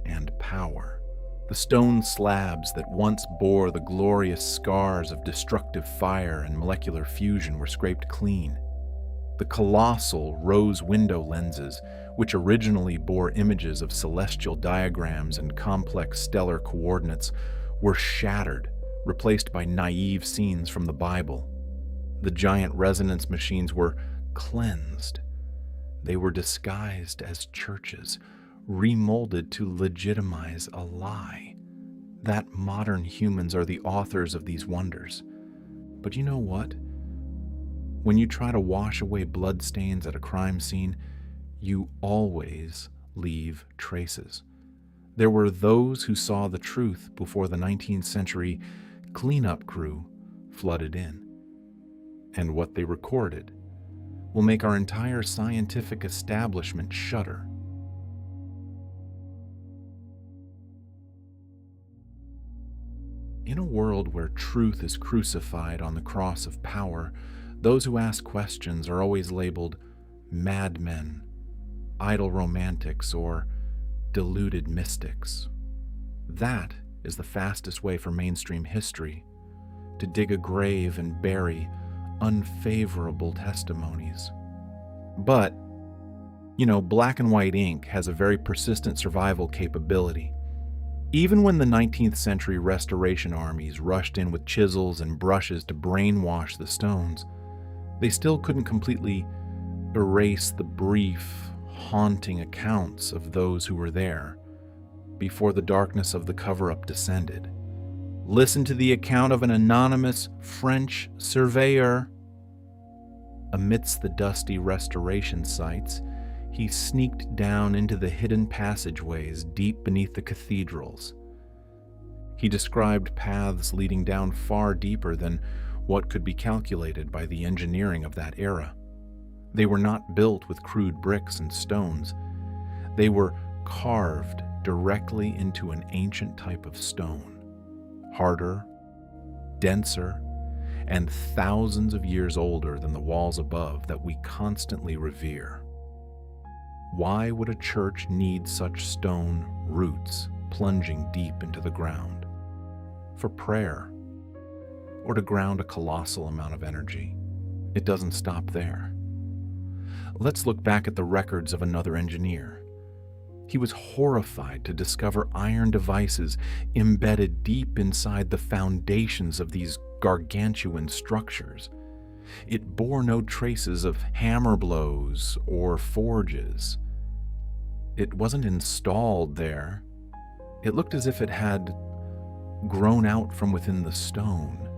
and power. The stone slabs that once bore the glorious scars of destructive fire and molecular fusion were scraped clean. The colossal rose window lenses, which originally bore images of celestial diagrams and complex stellar coordinates, were shattered, replaced by naive scenes from the Bible. The giant resonance machines were cleansed. They were disguised as churches, remolded to legitimize a lie. That modern humans are the authors of these wonders. But you know what? When you try to wash away bloodstains at a crime scene, you always leave traces. There were those who saw the truth before the 19th century cleanup crew flooded in. And what they recorded will make our entire scientific establishment shudder. In a world where truth is crucified on the cross of power, those who ask questions are always labeled madmen, idle romantics, or deluded mystics. That is the fastest way for mainstream history to dig a grave and bury unfavorable testimonies. But, black and white ink has a very persistent survival capability. Even when the 19th century restoration armies rushed in with chisels and brushes to brainwash the stones, they still couldn't completely erase the brief, haunting accounts of those who were there before the darkness of the cover-up descended. Listen to the account of an anonymous French surveyor. Amidst the dusty restoration sites, he sneaked down into the hidden passageways deep beneath the cathedrals. He described paths leading down far deeper than what could be calculated by the engineering of that era. They were not built with crude bricks and stones. They were carved directly into an ancient type of stone, harder, denser, and thousands of years older than the walls above that we constantly revere. Why would a church need such stone roots plunging deep into the ground? For prayer, or to ground a colossal amount of energy? It doesn't stop there. Let's look back at the records of another engineer. He was horrified to discover iron devices embedded deep inside the foundations of these gargantuan structures. It bore no traces of hammer blows or forges. It wasn't installed there. It looked as if it had grown out from within the stone,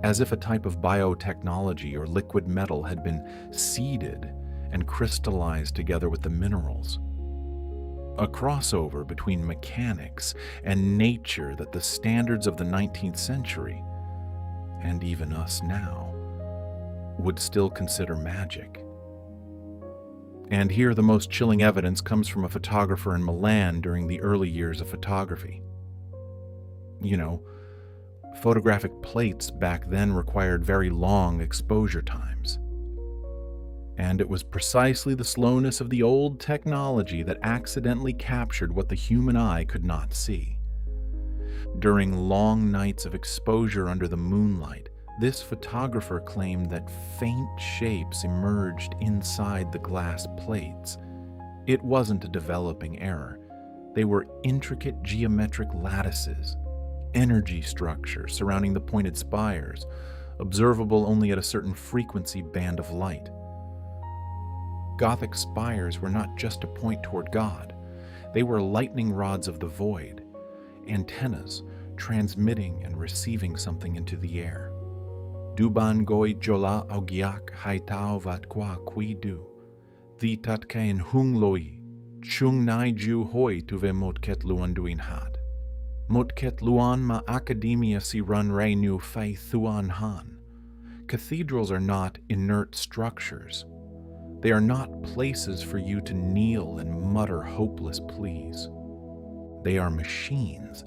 as if a type of biotechnology or liquid metal had been seeded and crystallized together with the minerals. A crossover between mechanics and nature that the standards of the 19th century, and even us now, would still consider magic. And here the most chilling evidence comes from a photographer in Milan during the early years of photography. Photographic plates back then required very long exposure times. And it was precisely the slowness of the old technology that accidentally captured what the human eye could not see. During long nights of exposure under the moonlight, this photographer claimed that faint shapes emerged inside the glass plates. It wasn't a developing error. They were intricate geometric lattices, energy structures surrounding the pointed spires, observable only at a certain frequency band of light. Gothic spires were not just a point toward God. They were lightning rods of the void, antennas transmitting and receiving something into the air. Duban goi jola augiak haitao vat qua qui du. Thi tat kain hung loi, chung nai ju hoi tuve motket luan duin had. Motket luan ma academia si run re nu fei thuan han. Cathedrals are not inert structures. They are not places for you to kneel and mutter hopeless pleas. They are machines,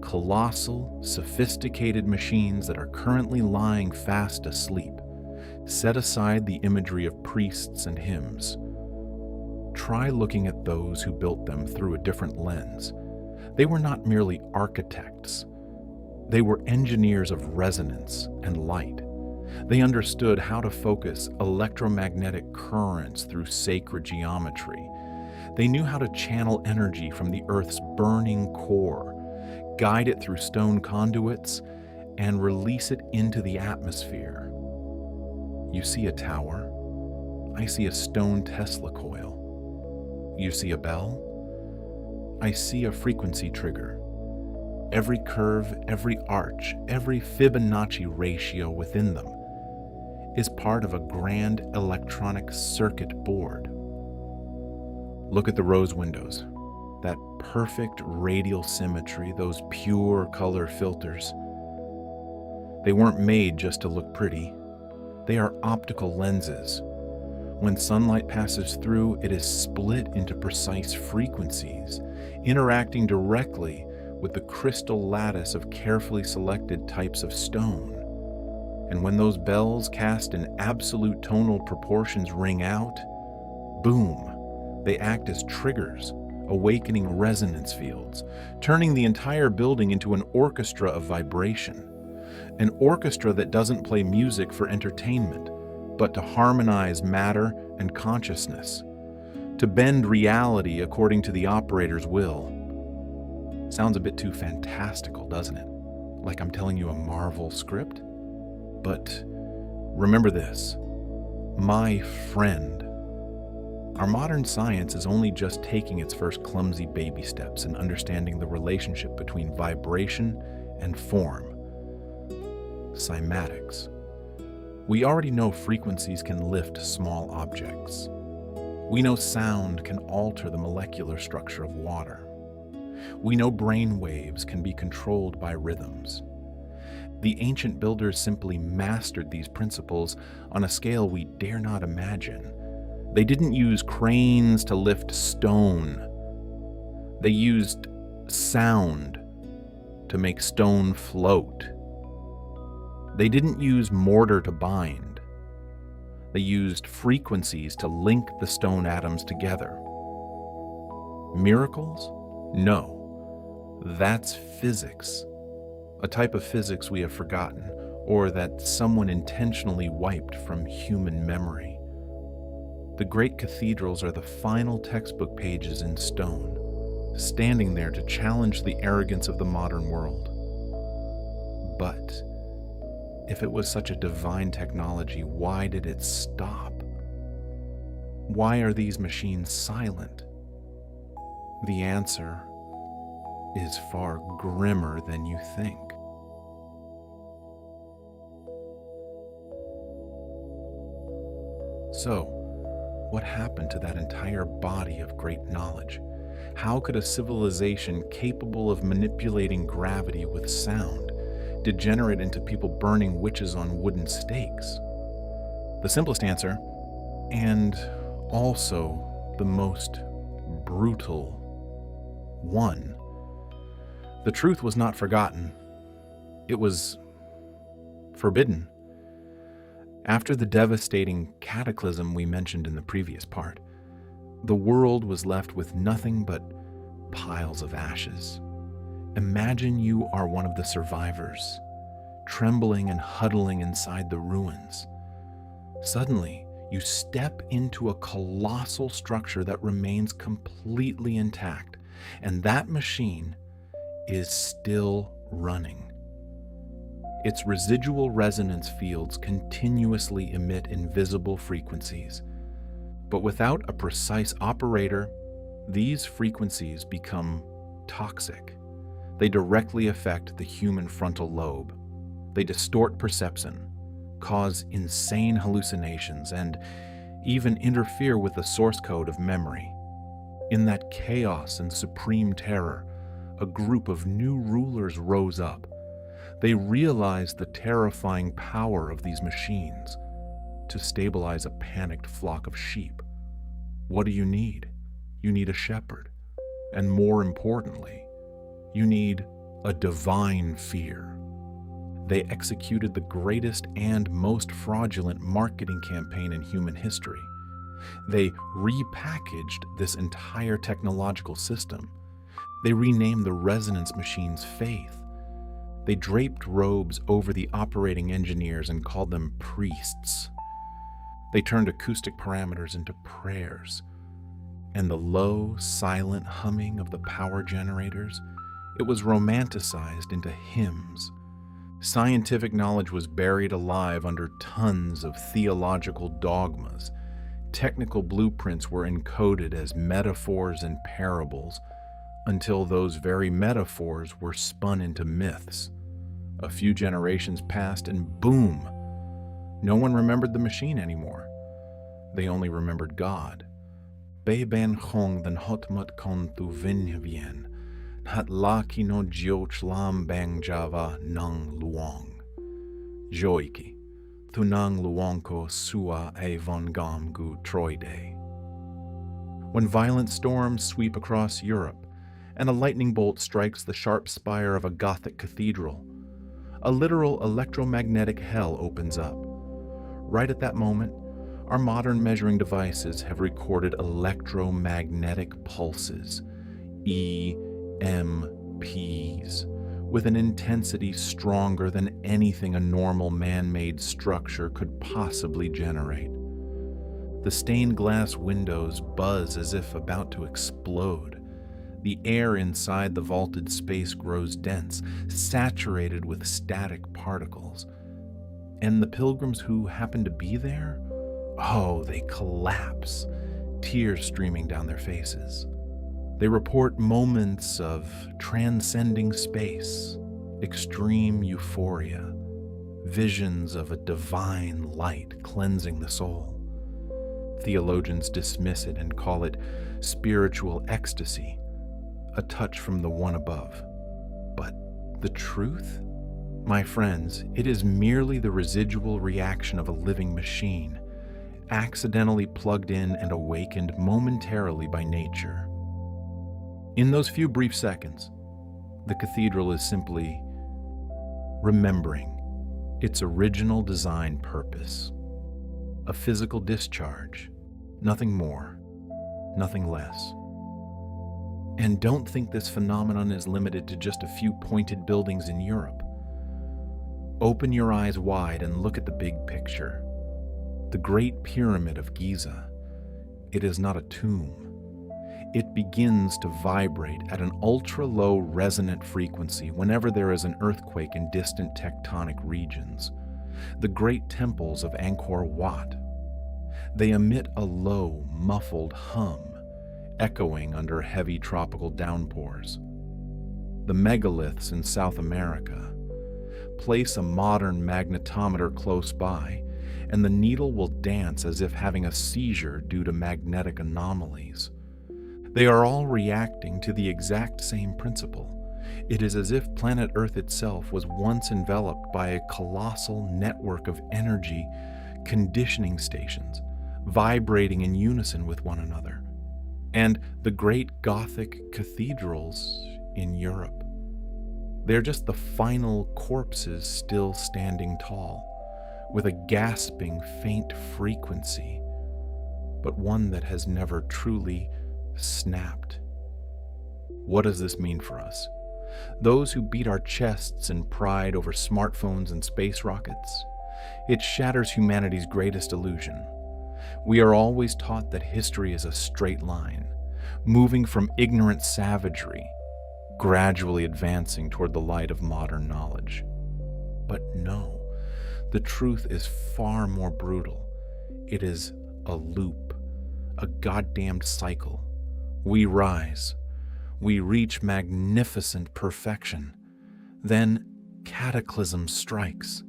colossal, sophisticated machines that are currently lying fast asleep. Set aside the imagery of priests and hymns. Try looking at those who built them through a different lens. They were not merely architects. They were engineers of resonance and light. They understood how to focus electromagnetic currents through sacred geometry. They knew how to channel energy from the Earth's burning core, guide it through stone conduits, and release it into the atmosphere. You see a tower. I see a stone Tesla coil. You see a bell. I see a frequency trigger. Every curve, every arch, every Fibonacci ratio within them is part of a grand electronic circuit board. Look at the rose windows, that perfect radial symmetry, those pure color filters. They weren't made just to look pretty. They are optical lenses. When sunlight passes through, it is split into precise frequencies, interacting directly with the crystal lattice of carefully selected types of stone. And when those bells cast in absolute tonal proportions ring out, boom, they act as triggers, awakening resonance fields, turning the entire building into an orchestra of vibration. An orchestra that doesn't play music for entertainment, but to harmonize matter and consciousness, to bend reality according to the operator's will. Sounds a bit too fantastical, doesn't it? Like I'm telling you a Marvel script? But remember this, my friend. Our modern science is only just taking its first clumsy baby steps in understanding the relationship between vibration and form. Cymatics. We already know frequencies can lift small objects. We know sound can alter the molecular structure of water. We know brain waves can be controlled by rhythms. The ancient builders simply mastered these principles on a scale we dare not imagine. They didn't use cranes to lift stone. They used sound to make stone float. They didn't use mortar to bind. They used frequencies to link the stone atoms together. Miracles? No. That's physics. A type of physics we have forgotten, or that someone intentionally wiped from human memory. The great cathedrals are the final textbook pages in stone, standing there to challenge the arrogance of the modern world. But if it was such a divine technology, why did it stop? Why are these machines silent? The answer is far grimmer than you think. So, what happened to that entire body of great knowledge? How could a civilization capable of manipulating gravity with sound degenerate into people burning witches on wooden stakes? The simplest answer, and also the most brutal one. The truth was not forgotten. It was forbidden. After the devastating cataclysm we mentioned in the previous part, the world was left with nothing but piles of ashes. Imagine you are one of the survivors, trembling and huddling inside the ruins. Suddenly, you step into a colossal structure that remains completely intact, and that machine is still running. Its residual resonance fields continuously emit invisible frequencies. But without a precise operator, these frequencies become toxic. They directly affect the human frontal lobe. They distort perception, cause insane hallucinations, and even interfere with the source code of memory. In that chaos and supreme terror, a group of new rulers rose up. They realized the terrifying power of these machines to stabilize a panicked flock of sheep. What do you need? You need a shepherd. And more importantly, you need a divine fear. They executed the greatest and most fraudulent marketing campaign in human history. They repackaged this entire technological system. They renamed the resonance machines faith. They draped robes over the operating engineers and called them priests. They turned acoustic parameters into prayers. And the low, silent humming of the power generators, it was romanticized into hymns. Scientific knowledge was buried alive under tons of theological dogmas. Technical blueprints were encoded as metaphors and parables, until those very metaphors were spun into myths. A few generations passed and boom! No one remembered the machine anymore. They only remembered God. Be ben hong den hotmut kon tu vinhvien, hat laki no jioch lam bang java nang luong. Joiki, tu nang luongko sua e von gam gu troide. When violent storms sweep across Europe, and a lightning bolt strikes the sharp spire of a Gothic cathedral, a literal electromagnetic hell opens up. Right at that moment, our modern measuring devices have recorded electromagnetic pulses, EMPs, with an intensity stronger than anything a normal man-made structure could possibly generate. The stained glass windows buzz as if about to explode. The air inside the vaulted space grows dense, saturated with static particles. And the pilgrims who happen to be there? Oh, they collapse, tears streaming down their faces. They report moments of transcending space, extreme euphoria, visions of a divine light cleansing the soul. Theologians dismiss it and call it spiritual ecstasy, a touch from the one above. But the truth? My friends, it is merely the residual reaction of a living machine, accidentally plugged in and awakened momentarily by nature. In those few brief seconds, the cathedral is simply remembering its original design purpose. A physical discharge, nothing more, nothing less. And don't think this phenomenon is limited to just a few pointed buildings in Europe. Open your eyes wide and look at the big picture. The Great Pyramid of Giza. It is not a tomb. It begins to vibrate at an ultra-low resonant frequency whenever there is an earthquake in distant tectonic regions. The great temples of Angkor Wat. They emit a low, muffled hum, echoing under heavy tropical downpours. The megaliths in South America. Place a modern magnetometer close by, and the needle will dance as if having a seizure due to magnetic anomalies. They are all reacting to the exact same principle. It is as if planet Earth itself was once enveloped by a colossal network of energy conditioning stations, vibrating in unison with one another. And the great Gothic cathedrals in Europe. They're just the final corpses still standing tall, with a gasping, faint frequency, but one that has never truly snapped. What does this mean for us? those who beat our chests in pride over smartphones and space rockets. It shatters humanity's greatest illusion. We are always taught that history is a straight line, moving from ignorant savagery, gradually advancing toward the light of modern knowledge. But no, the truth is far more brutal. It is a loop, a goddamned cycle. We rise, we reach magnificent perfection. Then cataclysm strikes.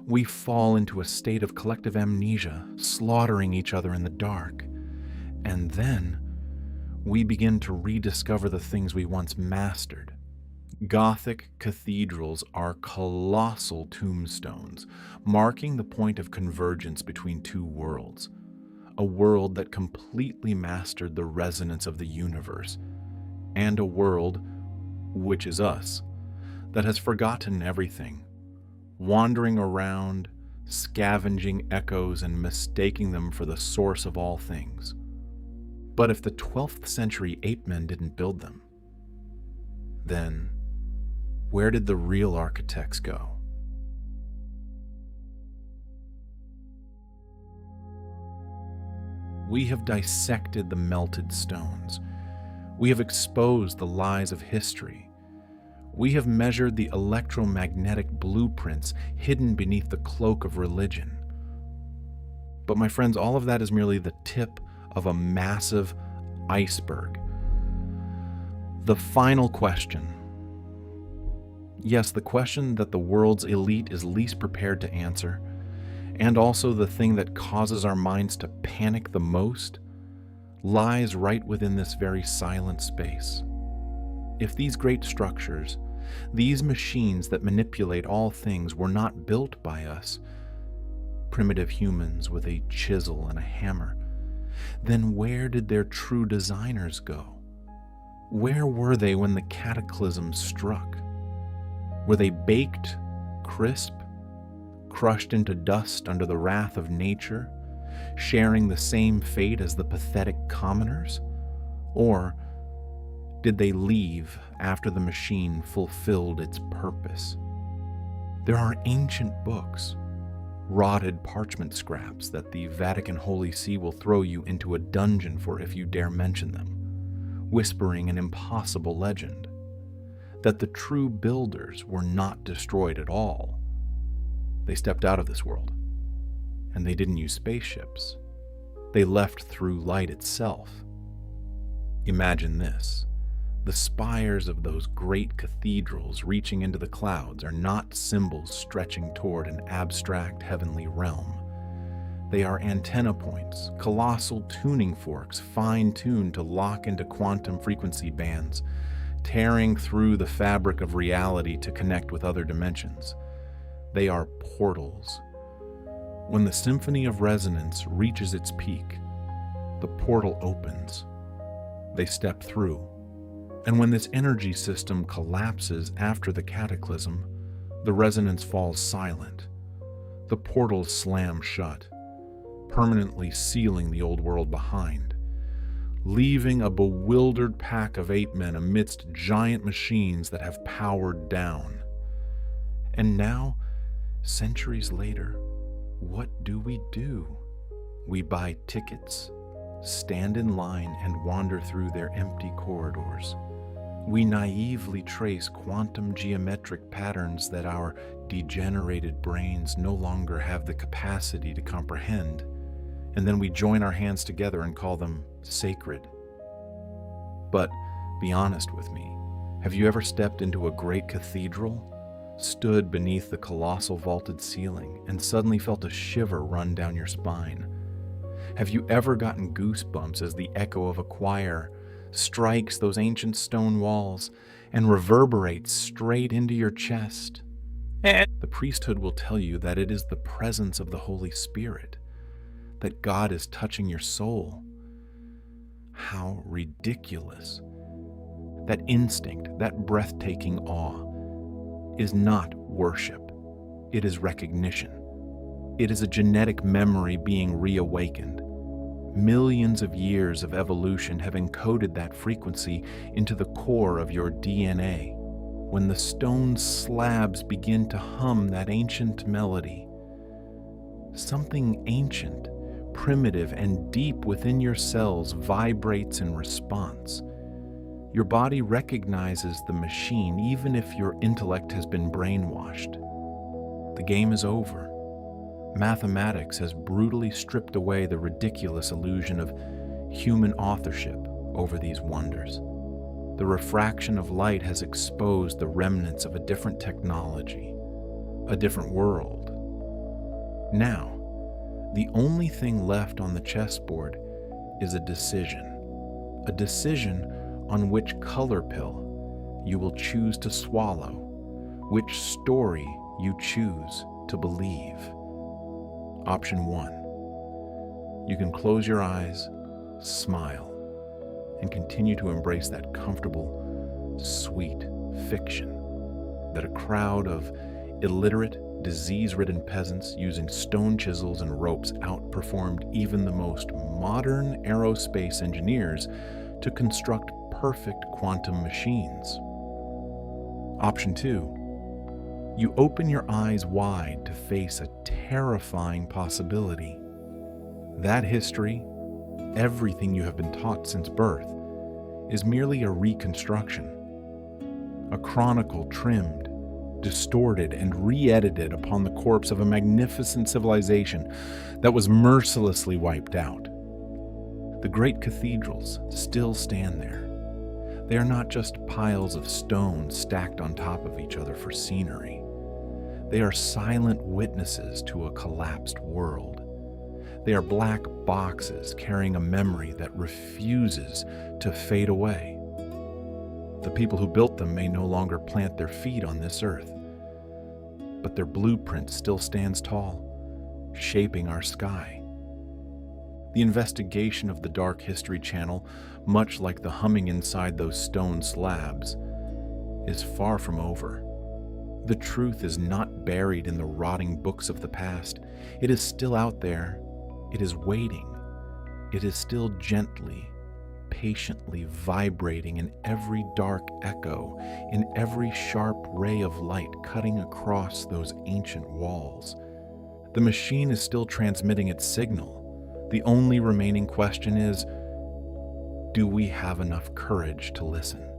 We fall into a state of collective amnesia, slaughtering each other in the dark. And then we begin to rediscover the things we once mastered. Gothic cathedrals are colossal tombstones, marking the point of convergence between two worlds. A world that completely mastered the resonance of the universe, and a world, which is us, that has forgotten everything, wandering around, scavenging echoes and mistaking them for the source of all things. But if the 12th century ape men didn't build them, then where did the real architects go? We have dissected the melted stones. We have exposed the lies of history. We have measured the electromagnetic blueprints hidden beneath the cloak of religion. But my friends, all of that is merely the tip of a massive iceberg. The final question. Yes, the question that the world's elite is least prepared to answer, and also the thing that causes our minds to panic the most, lies right within this very silent space. If these great structures, these machines that manipulate all things, were not built by us, primitive humans with a chisel and a hammer, then where did their true designers go? Where were they when the cataclysm struck? Were they baked, crisp, crushed into dust under the wrath of nature, sharing the same fate as the pathetic commoners? Or did they leave after the machine fulfilled its purpose? There are ancient books, rotted parchment scraps that the Vatican Holy See will throw you into a dungeon for if you dare mention them, whispering an impossible legend, that the true builders were not destroyed at all. They stepped out of this world, and they didn't use spaceships. They left through light itself. Imagine this. The spires of those great cathedrals reaching into the clouds are not symbols stretching toward an abstract heavenly realm. They are antenna points, colossal tuning forks fine-tuned to lock into quantum frequency bands, tearing through the fabric of reality to connect with other dimensions. They are portals. When the symphony of resonance reaches its peak, the portal opens. They step through. And when this energy system collapses after the cataclysm, the resonance falls silent. The portals slam shut, permanently sealing the old world behind, leaving a bewildered pack of ape men amidst giant machines that have powered down. And now, centuries later, what do? We buy tickets, stand in line, and wander through their empty corridors. We naively trace quantum geometric patterns that our degenerated brains no longer have the capacity to comprehend, and then we join our hands together and call them sacred. But be honest with me, have you ever stepped into a great cathedral, stood beneath the colossal vaulted ceiling, and suddenly felt a shiver run down your spine? Have you ever gotten goosebumps as the echo of a choir strikes those ancient stone walls and reverberates straight into your chest? The priesthood will tell you that it is the presence of the Holy Spirit, that God is touching your soul. How ridiculous. That instinct, that breathtaking awe, is not worship. It is recognition. It is a genetic memory being reawakened. Millions of years of evolution have encoded that frequency into the core of your DNA. when the stone slabs begin to hum that ancient melody. Something ancient, primitive, and deep within your cells vibrates in response. Your body recognizes the machine even if your intellect has been brainwashed. The game is over. Mathematics has brutally stripped away the ridiculous illusion of human authorship over these wonders. The refraction of light has exposed the remnants of a different technology, a different world. Now, the only thing left on the chessboard is a decision on which color pill you will choose to swallow, which story you choose to believe. Option 1. You can close your eyes, smile, and continue to embrace that comfortable, sweet fiction that a crowd of illiterate, disease-ridden peasants using stone chisels and ropes outperformed even the most modern aerospace engineers to construct perfect quantum machines. Option 2. You open your eyes wide to face a terrifying possibility. That history, everything you have been taught since birth, is merely a reconstruction, a chronicle trimmed, distorted, and re-edited upon the corpse of a magnificent civilization that was mercilessly wiped out. The great cathedrals still stand there. They are not just piles of stone stacked on top of each other for scenery. They are silent witnesses to a collapsed world. They are black boxes carrying a memory that refuses to fade away. The people who built them may no longer plant their feet on this earth, but their blueprint still stands tall, shaping our sky. The investigation of the Dark History Channel, much like the humming inside those stone slabs, is far from over. The truth is not buried in the rotting books of the past. It is still out there. It is waiting. It is still gently, patiently vibrating in every dark echo, in every sharp ray of light cutting across those ancient walls. The machine is still transmitting its signal. The only remaining question is, do we have enough courage to listen?